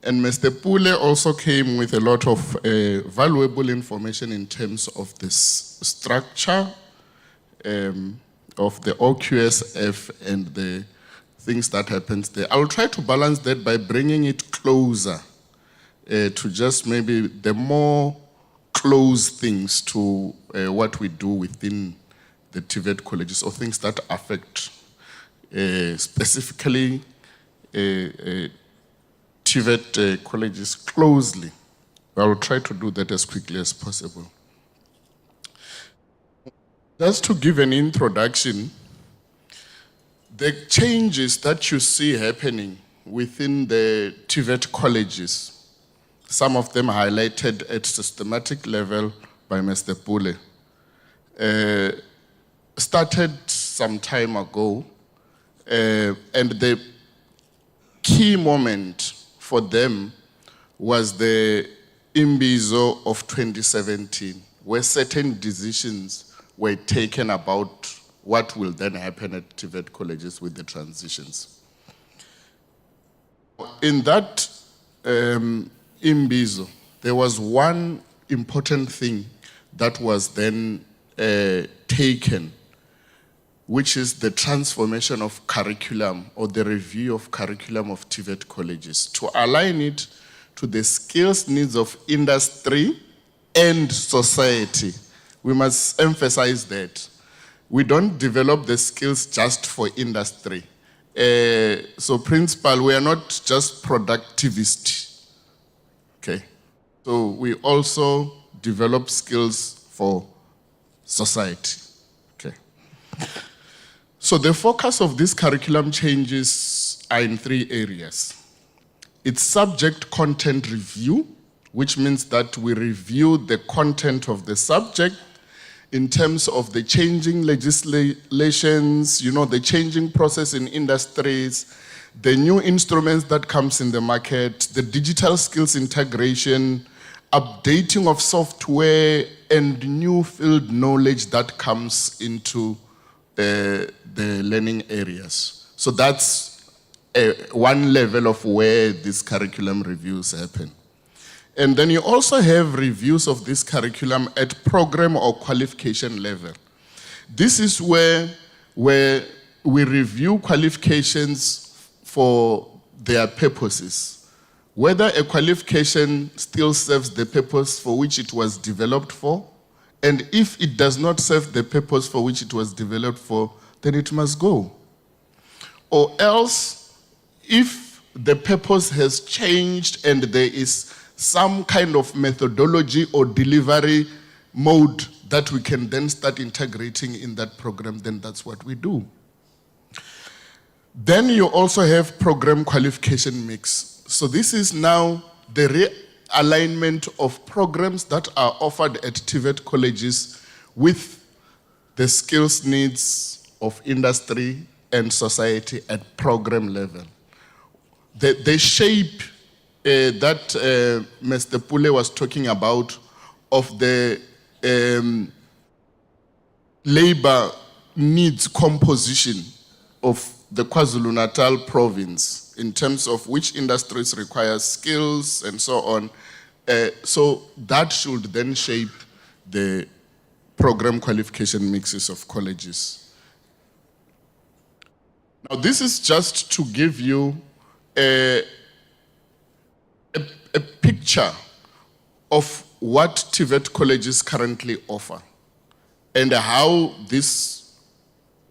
And Mr. Pule also came with a lot of valuable information in terms of this structure of the OQSF and the things that happens there. I'll try to balance that by bringing it closer to just maybe the more close things to what we do within the TVET colleges, or things that affect specifically TVET colleges closely. I will try to do that as quickly as possible. Just to give an introduction, the changes that you see happening within the TVET colleges, some of them highlighted at systematic level by Mr. Pule, started some time ago, and the key moment for them was the Imbizo of 2017, where certain decisions were taken about what will then happen at TVET colleges with the transitions. In that Imbizo, there was one important thing that was then taken, which is the transformation of curriculum or the review of curriculum of TVET colleges to align it to the skills needs of industry and society. We must emphasize that. We don't develop the skills just for industry. So principal, we are not just productivists, okay? So we also develop skills for society, okay? So the focus of these curriculum changes are in 3 areas. It's subject content review, which means that we review the content of the subject in terms of the changing legislations, the changing process in industries, the new instruments that comes in the market, the digital skills integration, updating of software, and new field knowledge that comes into the learning areas. So that's one level of where these curriculum reviews happen. And then you also have reviews of this curriculum at program or qualification level. This is where we review qualifications for their purposes. Whether a qualification still serves the purpose for which it was developed for, and if it does not serve the purpose for which it was developed for, then it must go. Or else, if the purpose has changed and there is some kind of methodology or delivery mode that we can then start integrating in that program, then that's what we do. Then you also have program qualification mix. So this is now the realignment of programs that are offered at TVET colleges with the skills needs of industry and society at program level. The shape that Mr. Pule was talking about of the labor needs composition of the KwaZulu-Natal province in terms of which industries require skills and so on. So that should then shape the program qualification mixes of colleges. Now this is just to give you a picture of what TVET colleges currently offer and how these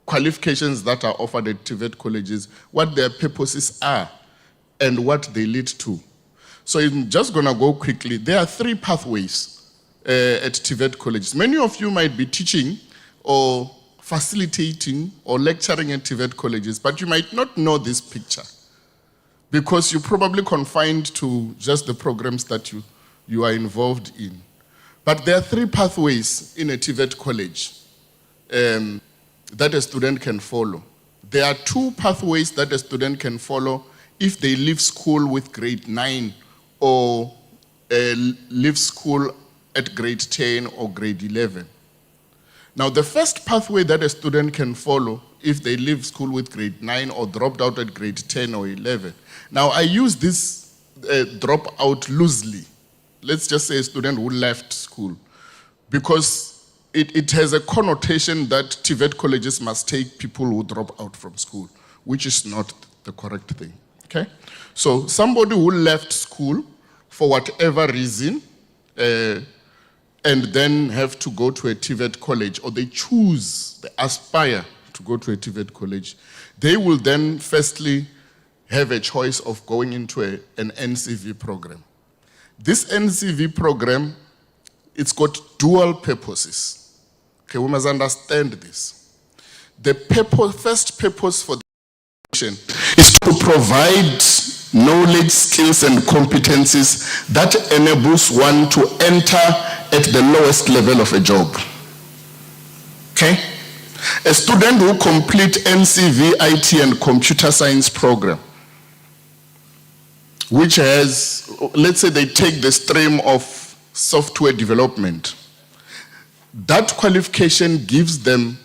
qualifications that are offered at TVET colleges, what their purposes are and what they lead to. So I'm just going to go quickly. There are 3 pathways at TVET colleges. Many of you might be teaching or facilitating or lecturing at TVET colleges, but you might not know this picture, because you're probably confined to just the programs that you are involved in. But there are 3 pathways in a TVET college that a student can follow. There are 2 pathways that a student can follow if they leave school with grade 9 or leave school at grade 10 or grade 11. Now, the first pathway that a student can follow if they leave school with grade 9 or dropped out at grade 10 or 11. Now, I use this dropout loosely. Let's just say a student who left school, because it has a connotation that TVET colleges must take people who drop out from school, which is not the correct thing, okay? So somebody who left school for whatever reason and then have to go to a TVET college, or they aspire to go to a TVET college, they will then firstly have a choice of going into an NCV program. This NCV program, it's got dual purposes. Okay, we must understand this. The first purpose for the education is to provide knowledge, skills, and competencies that enables one to enter at the lowest level of a job. Okay? A student who completes NCV, IT, and computer science program which has, let's say they take the stream of software development. That qualification gives them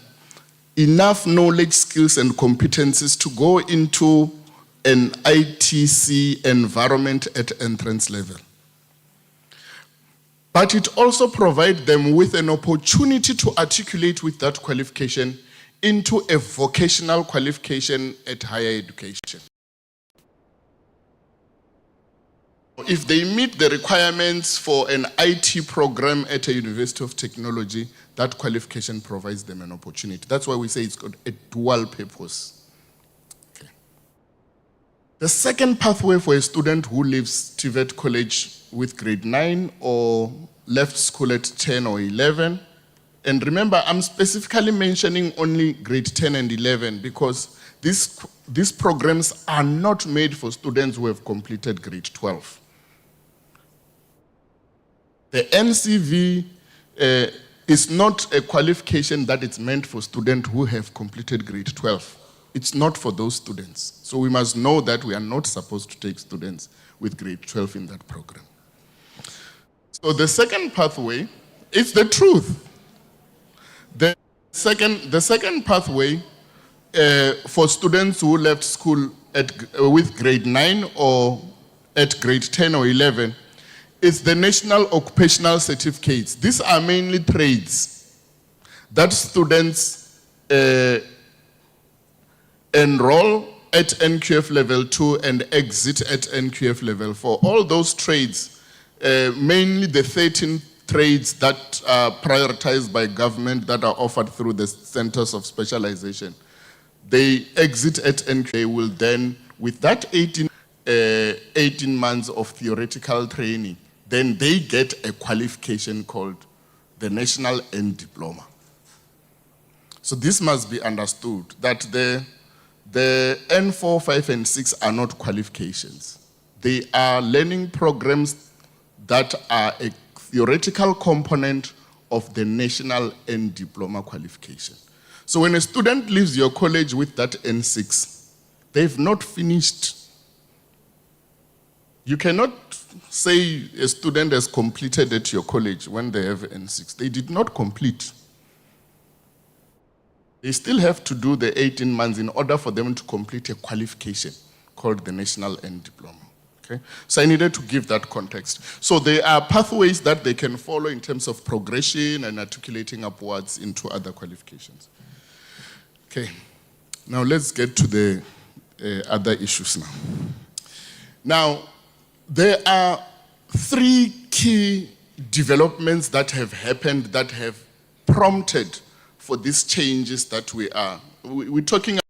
enough knowledge, skills, and competencies to go into an ITC environment at entrance level. But it also provides them with an opportunity to articulate with that qualification into a vocational qualification at higher education. If they meet the requirements for an IT program at a University of Technology, that qualification provides them an opportunity. That's why we say it's got a dual purpose. Okay. The second pathway for a student who leaves TVET College with grade 9 or left school at 10 or 11, and remember, I'm specifically mentioning only grade 10 and 11 because these programs are not made for students who have completed grade 12. The NCV is not a qualification that it's meant for students who have completed grade 12. It's not for those students. So we must know that we are not supposed to take students with grade 12 in that program. So the second pathway is the truth. The second pathway for students who left school with grade 9 or at grade 10 or 11 is the National Occupational Certificates. These are mainly trades that students enroll at NQF level 2 and exit at NQF level 4. All those trades, mainly the 13 trades that are prioritized by government that are offered through the centers of specialization, they exit at NQF. They will then, with that 18 months of theoretical training, then they get a qualification called the National End Diploma. So this must be understood, that the N4, 5, and 6 are not qualifications. They are learning programs that are a theoretical component of the National End Diploma qualification. So when a student leaves your college with that N6, they've not finished. You cannot say a student has completed at your college when they have N6. They did not complete. They still have to do the 18 months in order for them to complete a qualification called the National End Diploma. Okay? So I needed to give that context. So there are pathways that they can follow in terms of progression and articulating upwards into other qualifications. Okay, now let's get to the other issues now. Now, there are 3 key developments that have happened that have prompted for these changes that we're talking about.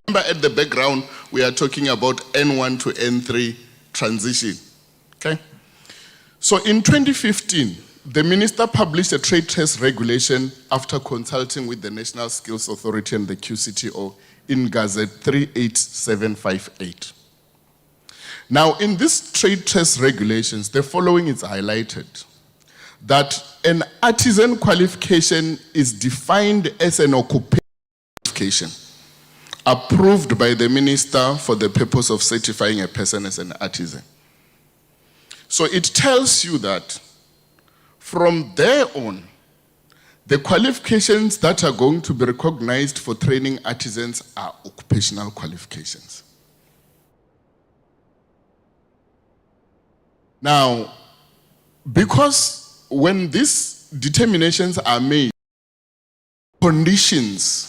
Remember, at the background, we are talking about N1 to N3 transition, okay? So in 2015, the minister published a trade test regulation after consulting with the National Skills Authority and the QCTO in Gazette 38758. Now, in this trade test regulations, the following is highlighted: that an artisan qualification is defined as an occupational qualification approved by the minister for the purpose of certifying a person as an artisan. So it tells you that from there on, the qualifications that are going to be recognized for training artisans are occupational qualifications. Now, because when these determinations are made, conditions,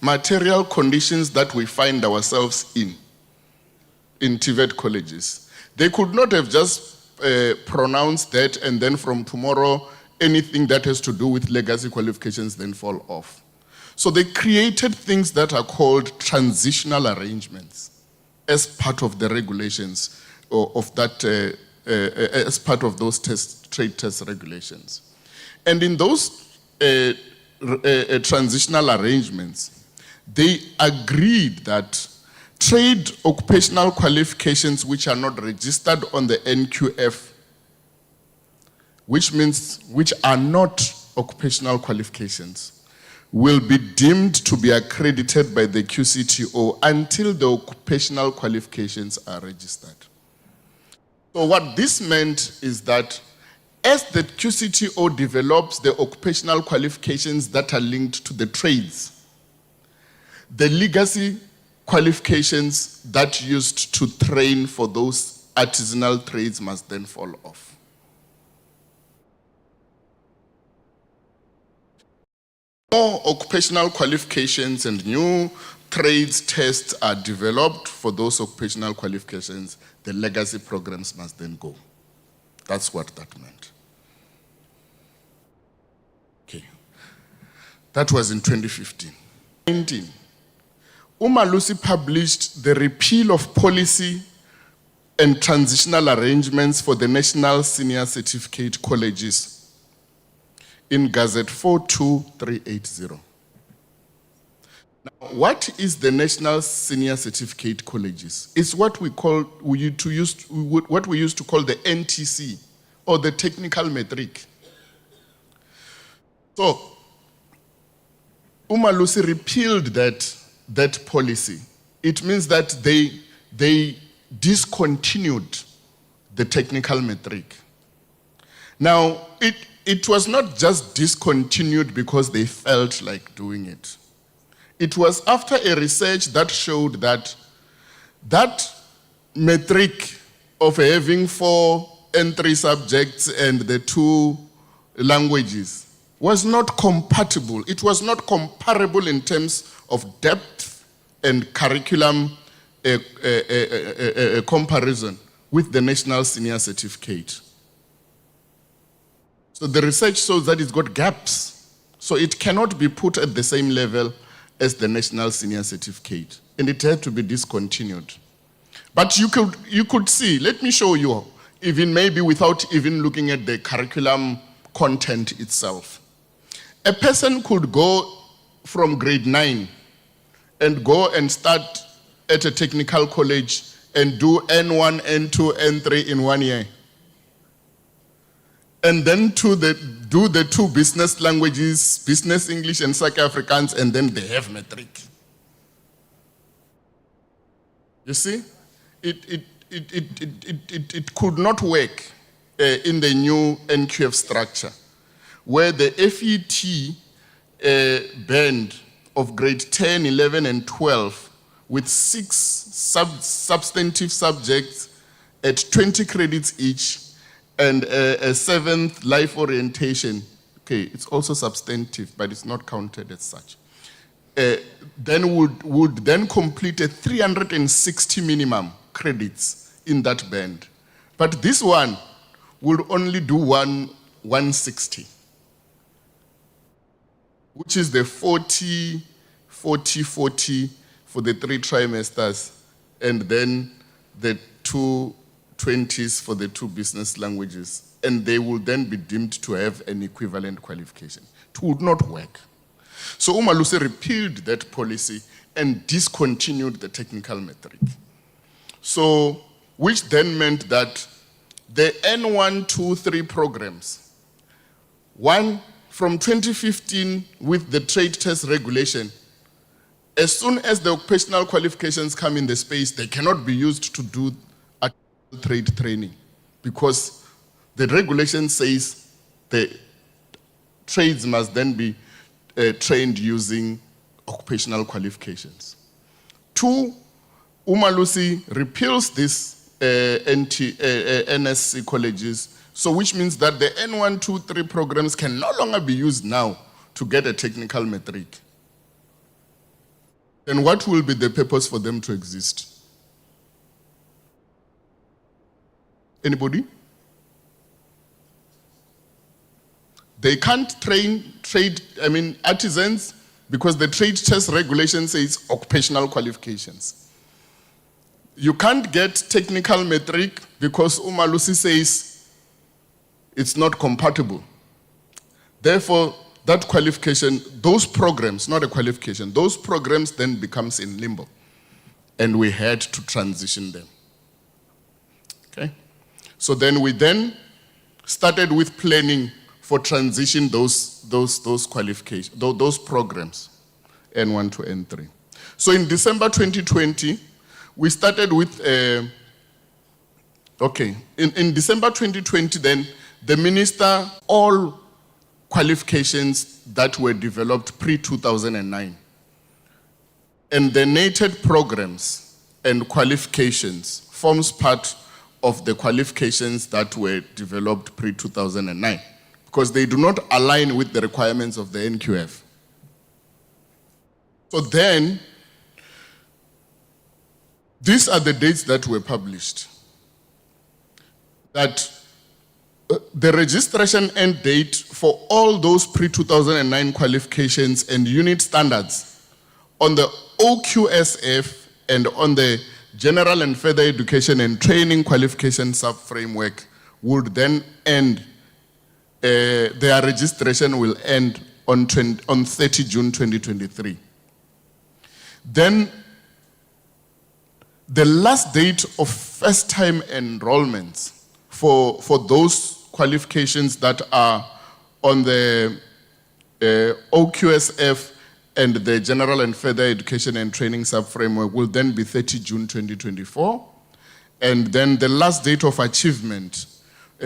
material conditions that we find ourselves in TVET colleges, they could not have just pronounced that and then from tomorrow anything that has to do with legacy qualifications then fall off. So they created things that are called transitional arrangements as part of the regulations of that as part of those trade test regulations. And in those transitional arrangements, they agreed that trade occupational qualifications which are not registered on the NQF, which are not occupational qualifications, will be deemed to be accredited by the QCTO until the occupational qualifications are registered. So what this meant is that as the QCTO develops the occupational qualifications that are linked to the trades, the legacy qualifications that used to train for those artisanal trades must then fall off. More occupational qualifications and new trades tests are developed for those occupational qualifications, the legacy programs must then go. That's what that meant. Okay. That was in 2015. 2019, Umalusi published the repeal of policy and transitional arrangements for the National Senior Certificate Colleges in Gazette 42380. Now, what is the National Senior Certificate Colleges? It's what we used to call the NTC, or the Technical Metric. So, Umalusi repealed that policy. It means that they discontinued the Technical Metric. Now, it was not just discontinued because they felt like doing it. It was after a research that showed that metric of having 4 and 3 subjects and the 2 languages was not compatible. It was not comparable in terms of depth and curriculum comparison with the National Senior Certificate. So the research shows that it's got gaps. So it cannot be put at the same level as the National Senior Certificate, and it had to be discontinued. But you could see, let me show you, even maybe without even looking at the curriculum content itself. A person could go from grade 9 and go and start at a technical college and do N1, N2, N3 in 1 year. And then do the 2 business languages, business English and South Afrikaans, and then they have metric. You see? It could not work in the new NQF structure, where the FET band of grade 10, 11, and 12 with 6 substantive subjects at 20 credits each, and a 7th life orientation. Okay, it's also substantive, but it's not counted as such. Then would then complete a 360 minimum credits in that band. But this one would only do 160, which is the 40, 40, 40 for the 3 trimesters, and then the 2 20s for the 2 business languages, and they will then be deemed to have an equivalent qualification. It would not work. So Umalusi repealed that policy and discontinued the technical metric. So, which then meant that the N1, 2, 3 programs, one from 2015 with the trade test regulation, as soon as the occupational qualifications come in the space, they cannot be used to do trade training, because the regulation says the trades must then be trained using occupational qualifications. 2, Umalusi repeals this NSC colleges, so which means that the N1, 2, 3 programs can no longer be used now to get a technical metric. Then what will be the purpose for them to exist? Anybody? They can't trade artisans, because the trade test regulation says occupational qualifications. You can't get technical metric because Umalusi says it's not compatible. Therefore, that qualification, those programs, not a qualification, those programs then becomes in limbo, and we had to transition them. Okay? So then we started with planning for transition those qualifications, those programs, N1 to N3. So in December 2020, we started with Okay. In December 2020, then, the minister, all qualifications that were developed pre-2009, and the nated programs and qualifications forms part of the qualifications that were developed pre-2009, because they do not align with the requirements of the NQF. So then, these are the dates that were published. That the registration end date for all those pre-2009 qualifications and unit standards on the OQSF and on the General and Further Education and Training Qualification Sub-Framework would then end, their registration will end on 30 June 2023. Then the last date of first-time enrollments for those qualifications that are on the OQSF and the General and Further Education and Training Sub-Framework will then be 30 June 2024. And then the last date of achievement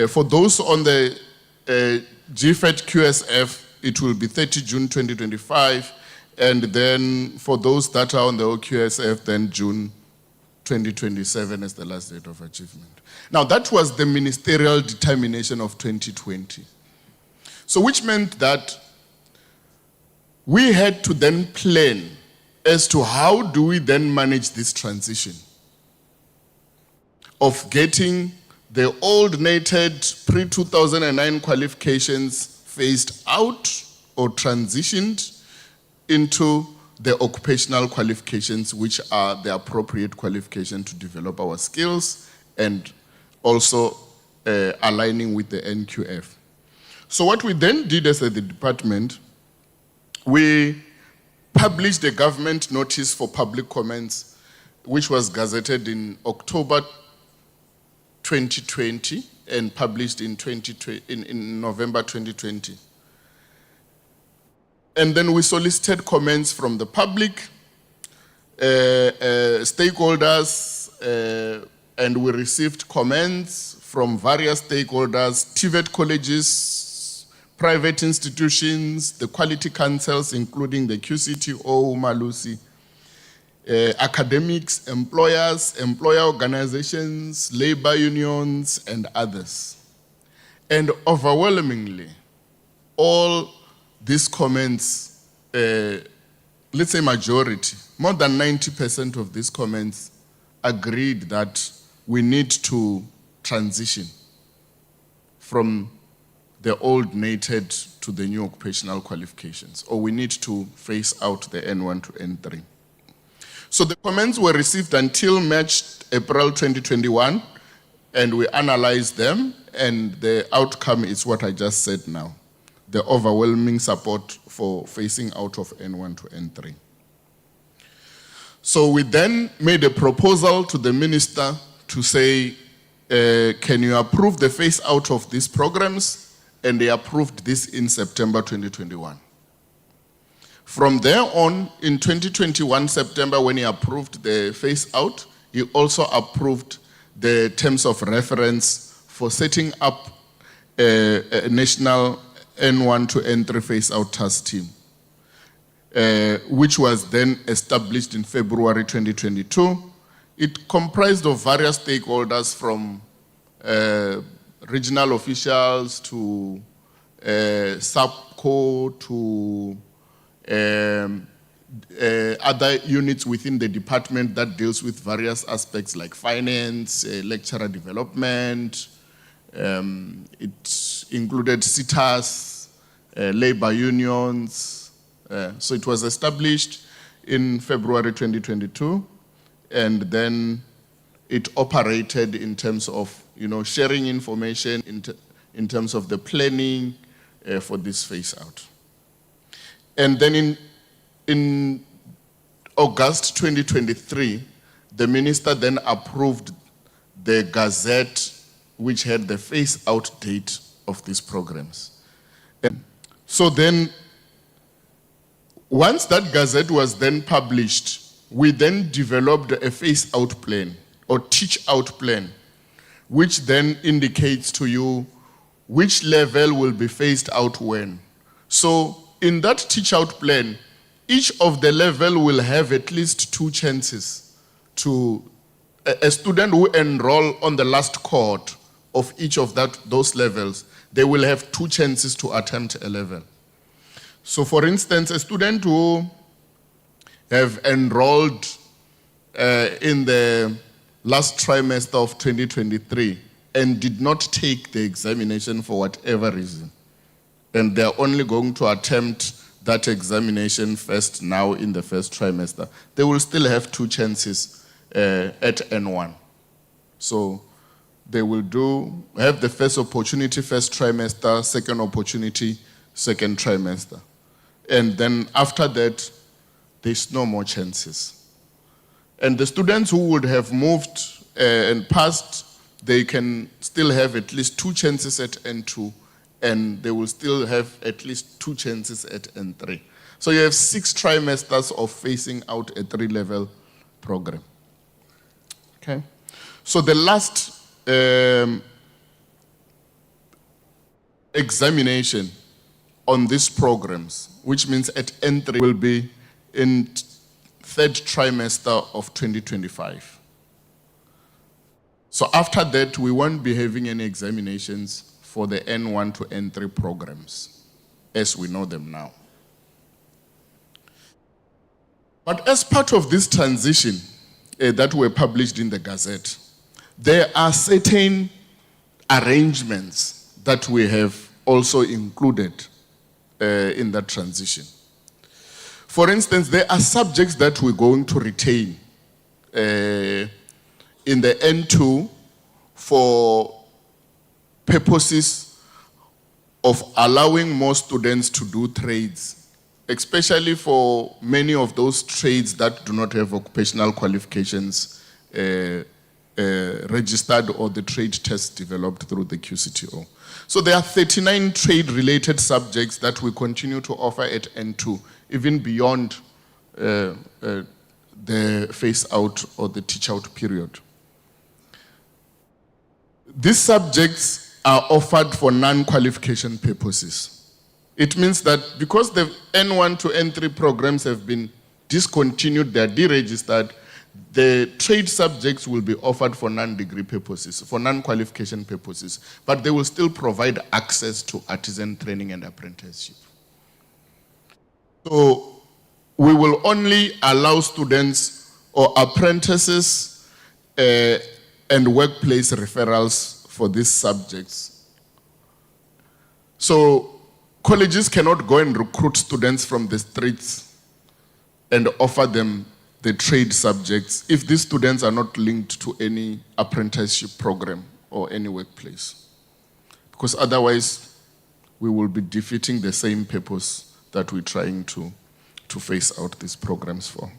for those on the GFET QSF, it will be 30 June 2025. And then for those that are on the OQSF, then June 2027 is the last date of achievement. Now, that was the ministerial determination of 2020. So which meant that we had to then plan as to how do we then manage this transition of getting the old nated pre-2009 qualifications phased out or transitioned into the occupational qualifications, which are the appropriate qualification to develop our skills and also aligning with the NQF. So what we then did as the department, we published a government notice for public comments, which was gazetted in October 2020 and published in November 2020. And then we solicited comments from the public, stakeholders, and we received comments from various stakeholders, TVET colleges, private institutions, the quality councils, including the QCTO, Umalusi, academics, employers, employer organizations, labor unions, and others. And overwhelmingly, all these comments, let's say majority, more than 90% of these comments agreed that we need to transition from the old nated to the new occupational qualifications, or we need to phase out the N1 to N3. So the comments were received until April 2021, and we analyzed them, and the outcome is what I just said now, the overwhelming support for phasing out of N1 to N3. So we then made a proposal to the minister to say, can you approve the phase out of these programs? And they approved this in September 2021. From there on, in 2021 September, when he approved the phase out, he also approved the terms of reference for setting up a national N1 to N3 phase out task team, which was then established in February 2022. It comprised of various stakeholders from regional officials to SAPCO to other units within the department that deals with various aspects like finance, lecturer development. It included CITAS, labor unions. So it was established in February 2022, and then it operated in terms of sharing information in terms of the planning for this phase out. And then in August 2023, the minister then approved the Gazette, which had the phase out date of these programs. And so then, once that Gazette was then published, we then developed a phase out plan or teach out plan, which then indicates to you which level will be phased out when. So in that teach-out plan, each of the level will have at least 2 chances to a student who enroll on the last cohort of each of those levels, they will have 2 chances to attempt a level. So for instance, a student who have enrolled in the last trimester of 2023 and did not take the examination for whatever reason, and they're only going to attempt that examination first now in the first trimester, they will still have 2 chances at N1. So they will have the first opportunity first trimester, second opportunity second trimester. And then after that, there's no more chances. And the students who would have moved and passed, they can still have at least 2 chances at N2, and they will still have at least 2 chances at N3. So you have 6 trimesters of phasing out a 3-level program. Okay. So the last examination on these programs, which means at N3, will be in 3rd trimester of 2025. So after that, we won't be having any examinations for the N1 to N3 programs, as we know them now. But as part of this transition that were published in the Gazette, there are certain arrangements that we have also included in that transition. For instance, there are subjects that we're going to retain in the N2 for purposes of allowing more students to do trades, especially for many of those trades that do not have occupational qualifications registered or the trade test developed through the QCTO. So there are 39 trade-related subjects that we continue to offer at N2, even beyond the phase-out or the teach-out period. These subjects are offered for non-qualification purposes. It means that because the N1 to N3 programs have been discontinued, they are deregistered, the trade subjects will be offered for non-degree purposes, for non-qualification purposes, but they will still provide access to artisan training and apprenticeship. So we will only allow students or apprentices and workplace referrals for these subjects. So colleges cannot go and recruit students from the streets and offer them the trade subjects if these students are not linked to any apprenticeship program or any workplace. Because otherwise, we will be defeating the same purpose that we're trying to phase out these programs for.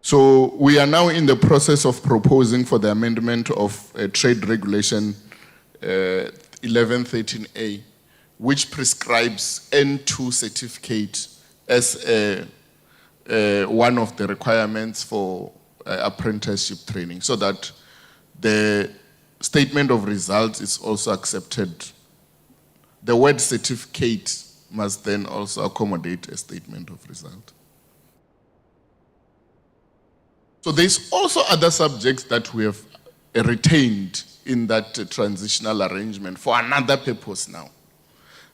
So we are now in the process of proposing for the amendment of Trade Regulation 1113A, which prescribes N2 certificate as one of the requirements for apprenticeship training, so that the statement of results is also accepted. The word certificate must then also accommodate a statement of result. So there's also other subjects that we have retained in that transitional arrangement for another purpose now.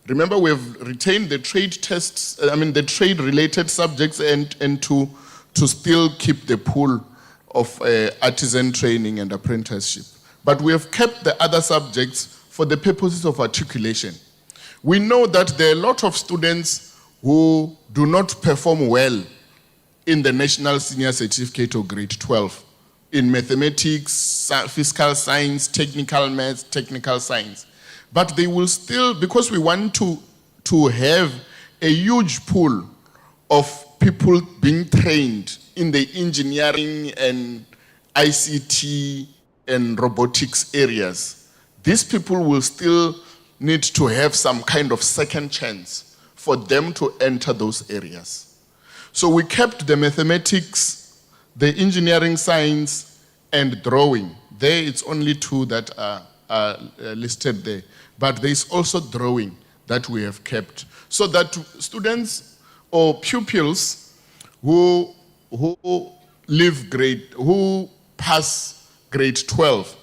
Remember, we have retained the trade tests, the trade-related subjects and to still keep the pool of artisan training and apprenticeship. But we have kept the other subjects for the purposes of articulation. We know that there are a lot of students who do not perform well in the National Senior Certificate or Grade 12 in mathematics, physical science, technical maths, technical science. But they will still, because we want to have a huge pool of people being trained in the engineering and ICT and robotics areas, these people will still need to have some kind of second chance for them to enter those areas. So we kept the mathematics, the engineering science, and drawing. There, it's only 2 that are listed there. But there's also drawing that we have kept, so that students or pupils who pass grade 12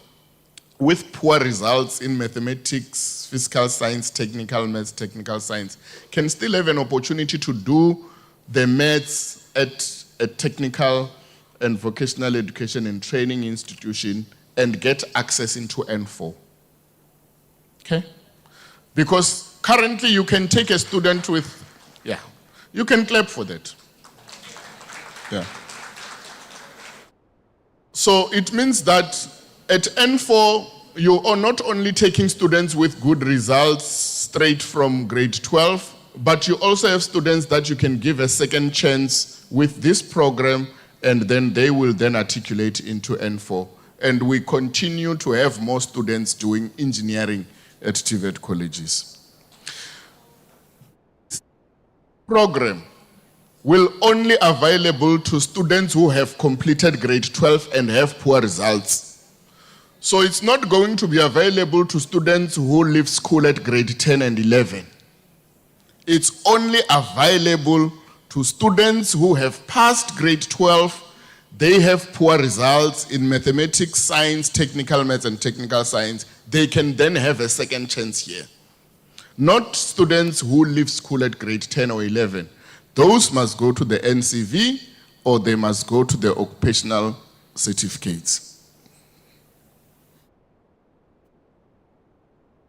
with poor results in mathematics, physical science, technical maths, technical science, can still have an opportunity to do the maths at a technical and vocational education and training institution and get access into N4. Okay? Because currently you can take a student with, you can clap for that. Yeah. So it means that at N4, you are not only taking students with good results straight from grade 12, but you also have students that you can give a second chance with this program, and then they will then articulate into N4. And we continue to have more students doing engineering at TVET colleges. Program will only available to students who have completed grade 12 and have poor results. So it's not going to be available to students who leave school at grade 10 and 11. It's only available to students who have passed grade 12. They have poor results in mathematics, science, technical maths, and technical science. They can then have a second chance here. Not students who leave school at grade 10 or 11. Those must go to the NCV or they must go to the occupational certificates.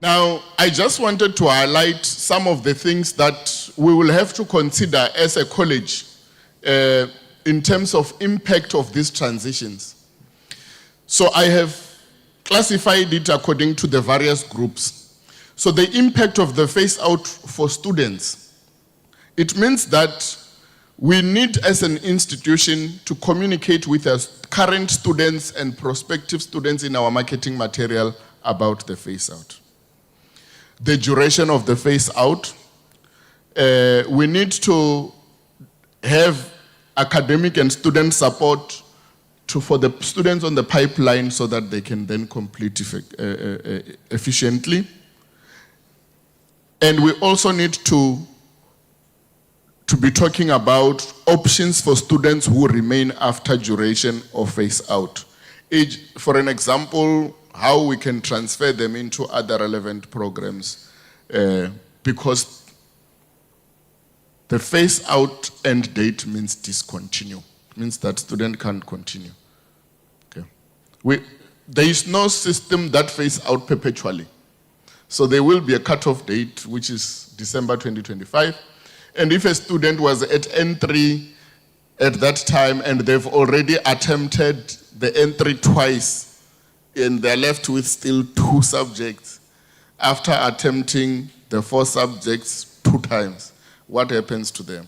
Now, I just wanted to highlight some of the things that we will have to consider as a college in terms of impact of these transitions. So I have classified it according to the various groups. So the impact of the phase out for students, it means that we need as an institution to communicate with our current students and prospective students in our marketing material about the phase out. The duration of the phase out, we need to have academic and student support for the students on the pipeline so that they can then complete efficiently. And we also need to be talking about options for students who remain after duration of phase out. For an example, how we can transfer them into other relevant programs because the phase out end date means discontinue. It means that student can't continue. Okay. There is no system that phase out perpetually. So there will be a cutoff date, which is December 2025. And if a student was at N3 at that time and they've already attempted the N3 twice and they're left with still 2 subjects after attempting the 4 subjects 2 times, what happens to them?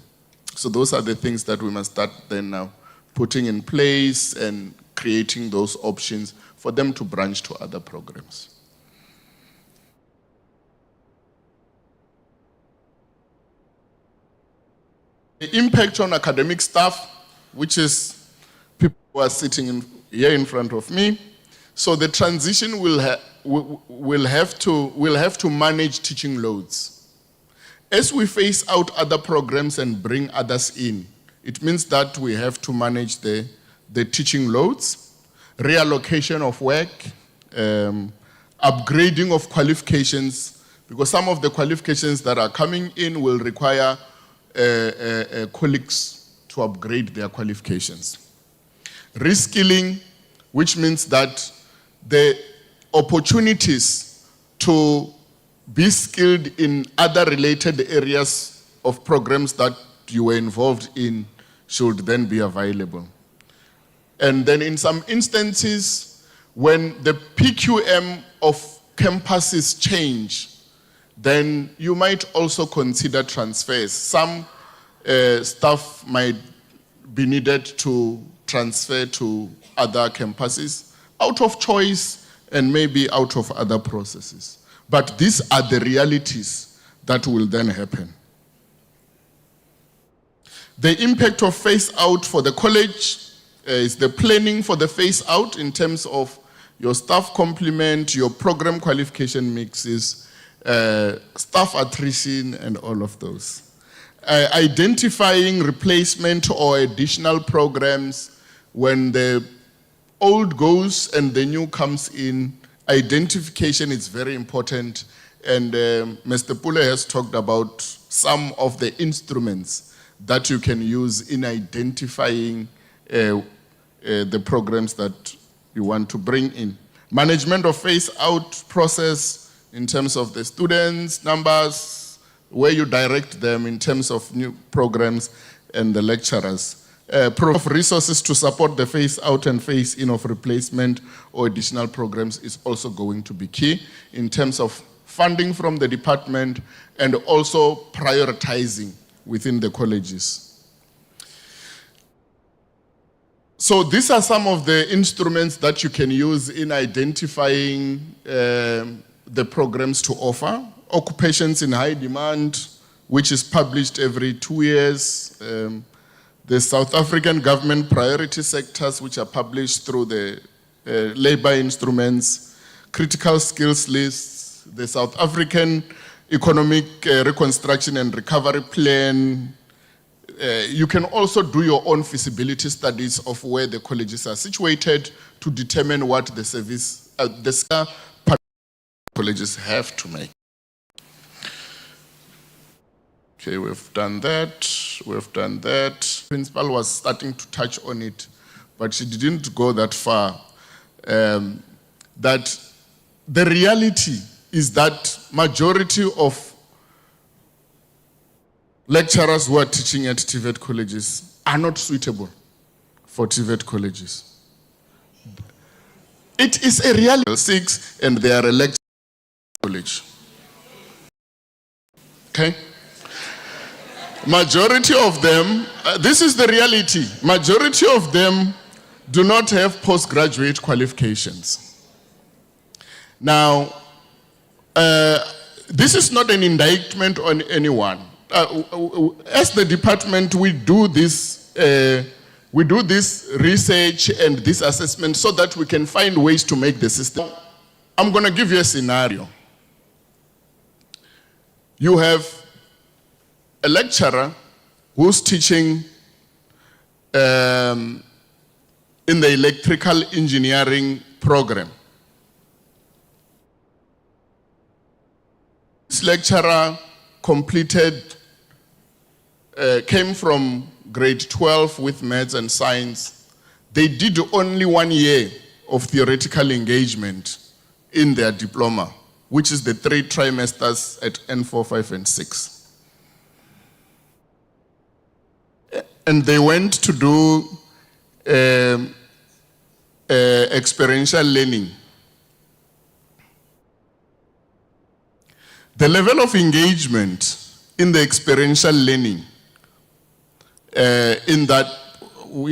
So those are the things that we must start then now putting in place and creating those options for them to branch to other programs. The impact on academic staff, which is people who are sitting here in front of me. So the transition will have to manage teaching loads. As we phase out other programs and bring others in, it means that we have to manage the teaching loads, reallocation of work, upgrading of qualifications, because some of the qualifications that are coming in will require colleagues to upgrade their qualifications. Reskilling, which means that the opportunities to be skilled in other related areas of programs that you were involved in should then be available. And then in some instances, when the PQM of campuses change, then you might also consider transfers. Some staff might be needed to transfer to other campuses out of choice and maybe out of other processes. But these are the realities that will then happen. The impact of phase out for the college is the planning for the phase out in terms of your staff complement, your program qualification mixes, staff attrition, and all of those. Identifying replacement or additional programs when the old goes and the new comes in. Identification is very important, and Mr. Pule has talked about some of the instruments that you can use in identifying the programs that you want to bring in. Management of phase-out process in terms of the students, numbers, where you direct them in terms of new programs, and the lecturers. Of resources to support the phase-out and phase-in of replacement or additional programs is also going to be key in terms of funding from the department and also prioritizing within the colleges. So these are some of the instruments that you can use in identifying the programs to offer. Occupations in high demand, which is published every 2 years. The South African government priority sectors, which are published through the labor instruments. Critical skills lists, the South African economic reconstruction and recovery plan. You can also do your own feasibility studies of where the colleges are situated to determine what the service, the colleges have to make. Okay, we've done that. Principal was starting to touch on it, but she didn't go that far. That the reality is that majority of lecturers who are teaching at TVET colleges are not suitable for TVET colleges. It is a reality. 6 and they are a lecturer college. Okay? Majority of them, this is the reality, majority of them do not have postgraduate qualifications. Now, this is not an indictment on anyone. As the department, we do this research and this assessment so that we can find ways to make the system. I'm going to give you a scenario. You have a lecturer who's teaching in the electrical engineering program. This lecturer completed, came from grade 12 with maths and science. They did only 1 year of theoretical engagement in their diploma, which is the 3 trimesters at N4, 5, and 6. And they went to do experiential learning. The level of engagement in the experiential learning, in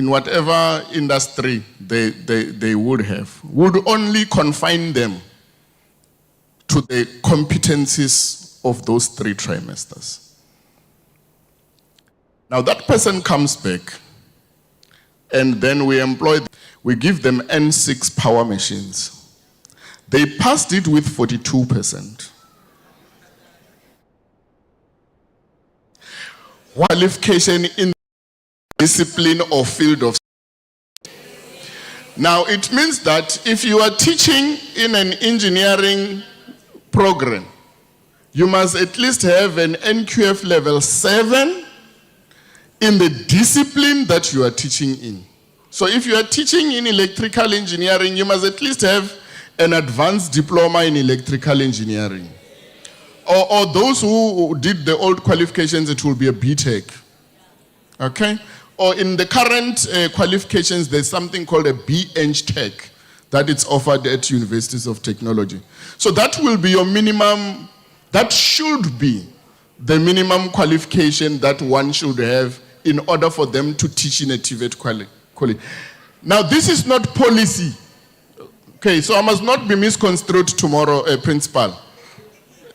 whatever industry they would have, would only confine them to the competencies of those 3 trimesters. Now that person comes back, and then we give them N6 power machines. They passed it with 42%. Qualification in discipline or field of. Now it means that if you are teaching in an engineering program, you must at least have an NQF level 7 in the discipline that you are teaching in. So if you are teaching in electrical engineering, you must at least have an advanced diploma in electrical engineering. Or those who did the old qualifications, it will be a BTech. Okay? Or in the current qualifications, there's something called a BEng Tech that it's offered at universities of technology. So that will be your minimum, that should be the minimum qualification that one should have in order for them to teach in a TVET college. Now, this is not policy. Okay, so I must not be misconstrued tomorrow, Principal.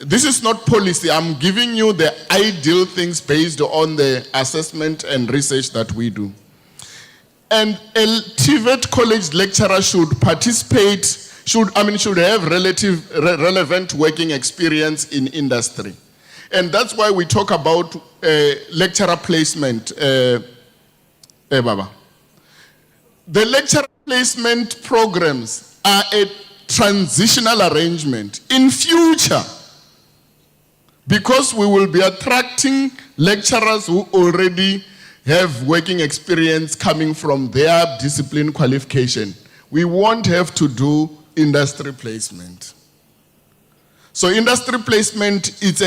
This is not policy. I'm giving you the ideal things based on the assessment and research that we do. And a TVET college lecturer should participate should have relevant working experience in industry. And that's why we talk about lecturer placement, Baba. The lecturer placement programs are a transitional arrangement in future, because we will be attracting lecturers who already have working experience coming from their discipline qualification. We won't have to do industry placement. So industry placement, it's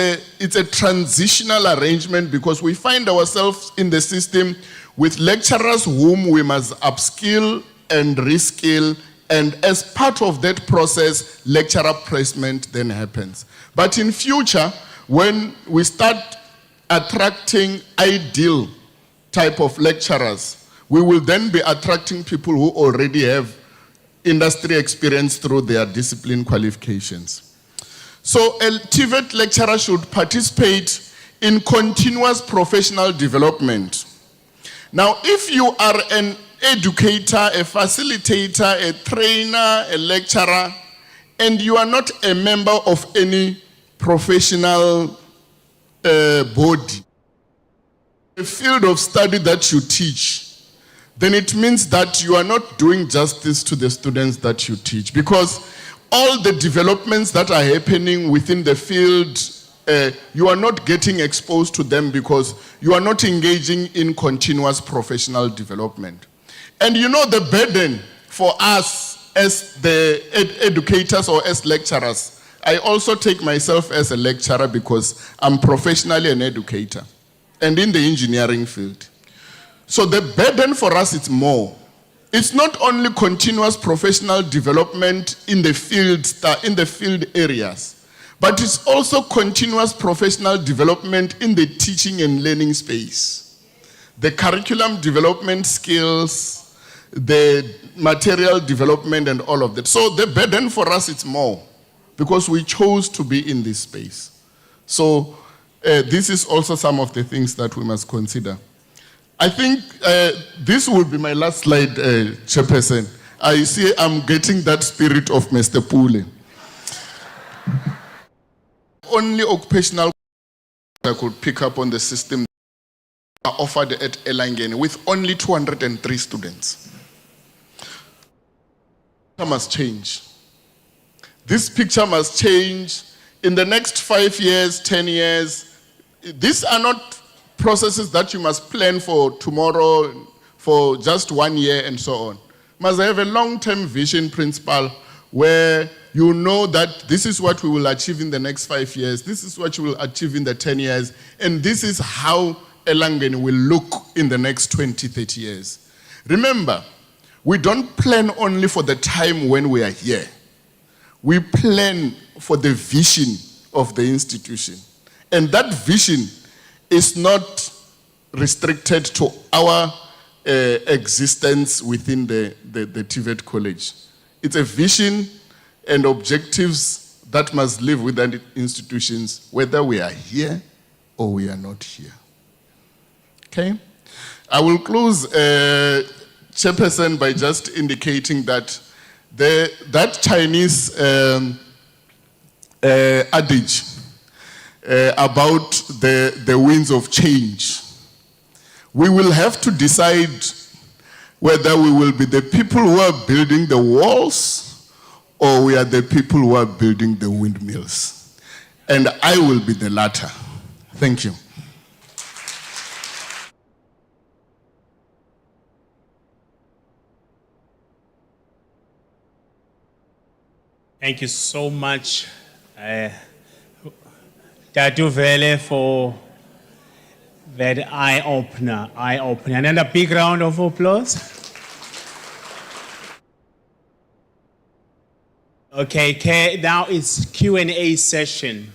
a transitional arrangement, because we find ourselves in the system with lecturers whom we must upskill and reskill, and as part of that process, lecturer placement then happens. But in future, when we start attracting ideal type of lecturers, we will then be attracting people who already have industry experience through their discipline qualifications. So a TVET lecturer should participate in continuous professional development. Now, if you are an educator, a facilitator, a trainer, a lecturer, and you are not a member of any professional body, the field of study that you teach, then it means that you are not doing justice to the students that you teach, because all the developments that are happening within the field, you are not getting exposed to them because you are not engaging in continuous professional development. And you know the burden for us as the educators or as lecturers. I also take myself as a lecturer because I'm professionally an educator and in the engineering field. So the burden for us is more. It's not only continuous professional development in the field areas, but it's also continuous professional development in the teaching and learning space. The curriculum development skills, the material development and all of that. So the burden for us is more because we chose to be in this space. So this is also some of the things that we must consider. I think this will be my last slide, Chairperson. I see I'm getting that spirit of Mr. Pule. Only occupational I could pick up on the system are offered at Elangeni with only 203 students. It must change. This picture must change in the next 5 years, 10 years. These are not processes that you must plan for tomorrow, for just 1 year and so on. Must have a long-term vision principle where you know that this is what we will achieve in the next 5 years, this is what you will achieve in the 10 years, and this is how Elangeni will look in the next 20, 30 years. Remember, we don't plan only for the time when we are here. We plan for the vision of the institution. And that vision is not restricted to our existence within the TVET College. It's a vision and objectives that must live within institutions, whether we are here or we are not here. Okay? I will close, Chairperson, by just indicating that that Chinese adage about the winds of change, we will have to decide whether we will be the people who are building the walls or we are the people who are building the windmills. And I will be the latter. Thank you. Thank you so much, Tatu Vele, for that eye-opener. And a big round of applause. Okay, now it's Q&A session.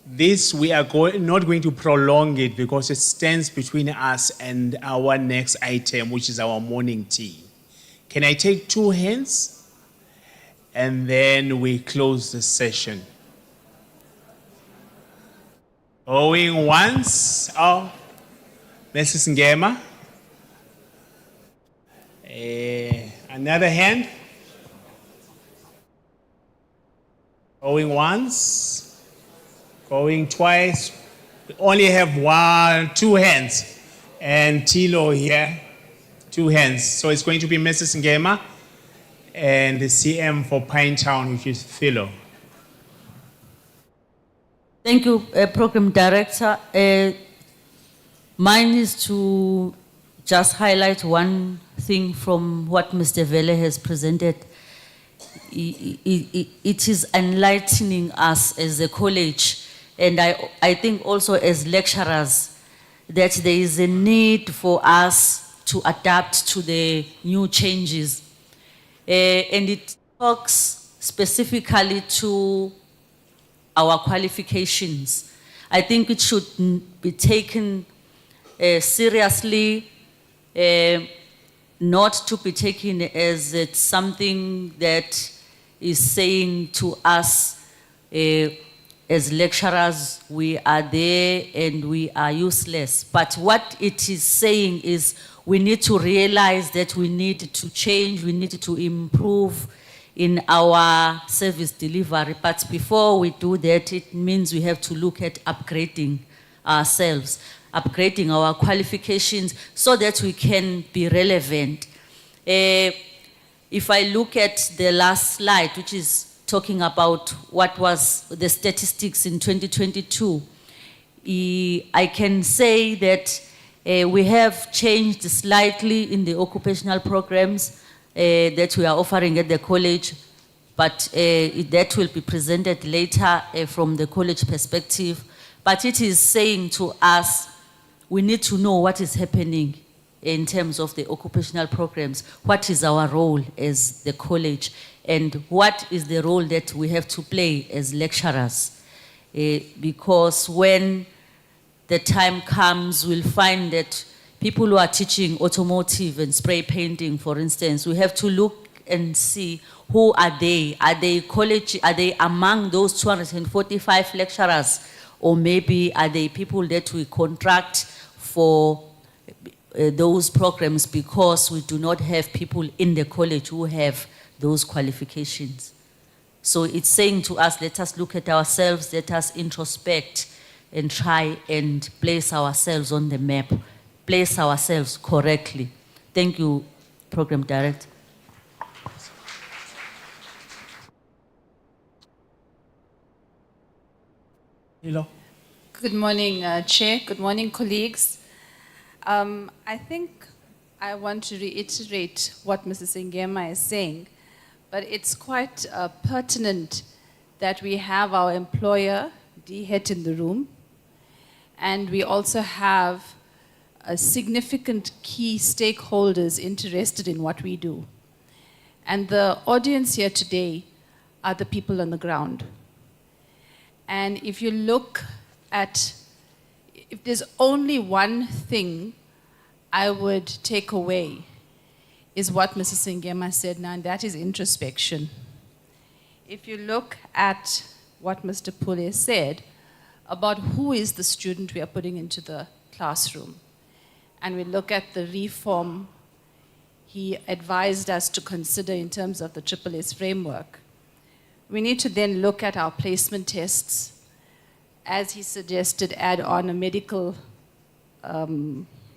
This, we are not going to prolong it because it stands between us and our next item, which is our morning tea. Can I take 2 hands? And then we close the session. Going once. Oh, Mrs. Ngema. Another hand. Going once, going twice. We only have two hands. And Tilo here, 2 hands. So it's going to be Mrs. Ngema and the CM for Pinetown, which is Philo. Thank you, Program Director. Mine is to just highlight one thing from what Mr. Vele has presented. It is enlightening us as a college, and I think also as lecturers, that there is a need for us to adapt to the new changes. And it talks specifically to our qualifications. I think it should be taken seriously, not to be taken as it's something that is saying to us as lecturers, we are there and we are useless. But what it is saying is we need to realize that we need to change, we need to improve in our service delivery. But before we do that, it means we have to look at upgrading ourselves, upgrading our qualifications so that we can be relevant. If I look at the last slide, which is talking about what was the statistics in 2022, I can say that we have changed slightly in the occupational programs that we are offering at the college, but that will be presented later from the college perspective. But it is saying to us, we need to know what is happening in terms of the occupational programs. What is our role as the college? And what is the role that we have to play as lecturers? Because when the time comes, we'll find that people who are teaching automotive and spray painting, for instance, we have to look and see who are they? Are they college? Are they among those 245 lecturers? Or maybe are they people that we contract for those programs because we do not have people in the college who have those qualifications? So it's saying to us, let us look at ourselves, let us introspect and try and place ourselves on the map, place ourselves correctly. Thank you, Program Director. Hello. Good morning, Chair. Good morning, colleagues. I think I want to reiterate what Mrs. Ngema is saying, but it's quite pertinent that we have our employer, DHET, in the room, and we also have significant key stakeholders interested in what we do. And the audience here today are the people on the ground. And if you look at, if there's only one thing I would take away, is what Mrs. Ngema said now, and that is introspection. If you look at what Mr. Pule said about who is the student we are putting into the classroom, and we look at the reform he advised us to consider in terms of the SSS framework, we need to then look at our placement tests. As he suggested, add on a medical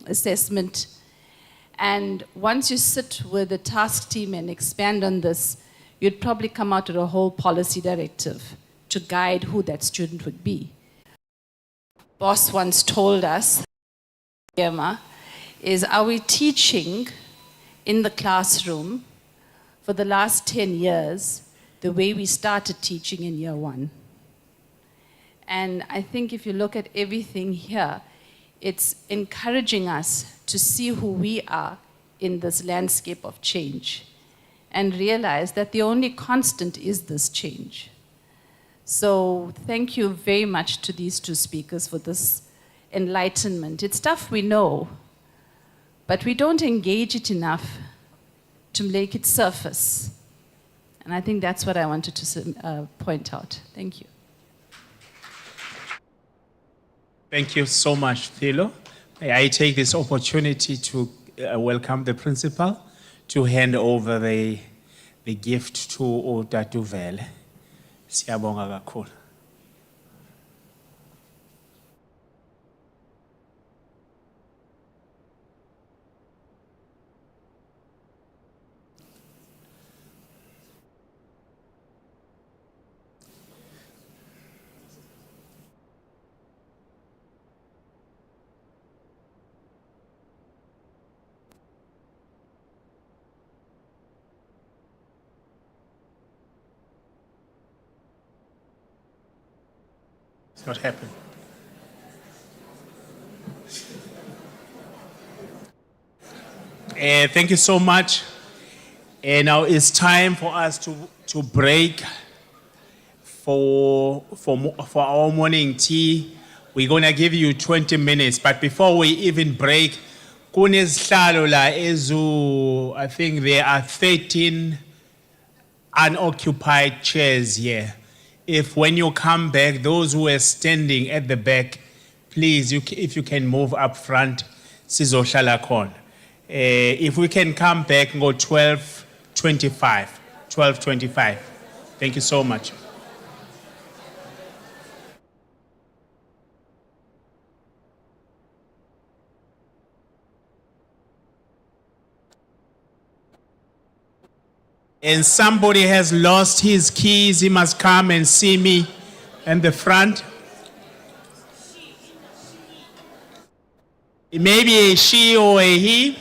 assessment. And once you sit with the task team and expand on this, you'd probably come out with a whole policy directive to guide who that student would be. Boss once told us, is, are we teaching in the classroom for the last 10 years the way we started teaching in year 1? And I think if you look at everything here, it's encouraging us to see who we are in this landscape of change and realize that the only constant is this change. So thank you very much to these two speakers for this enlightenment. It's stuff we know, but we don't engage it enough to make it surface. And I think that's what I wanted to point out. Thank you. Thank you so much, Philo. May I take this opportunity to welcome the principal to hand over the gift to Otatu Vele. Siyabonga kakhulu. It's not happening. Thank you so much. And now it's time for us to break for our morning tea. We're going to give you 20 minutes. But before we even break, kunesihlalo la ezu, I think there are 13 unoccupied chairs here. If when you come back, those who are standing at the back, please, if you can move up front, sizohlala khona. If we can come back and go 12:25. Thank you so much. And somebody has lost his keys, he must come and see me in the front. It may be a she or a he.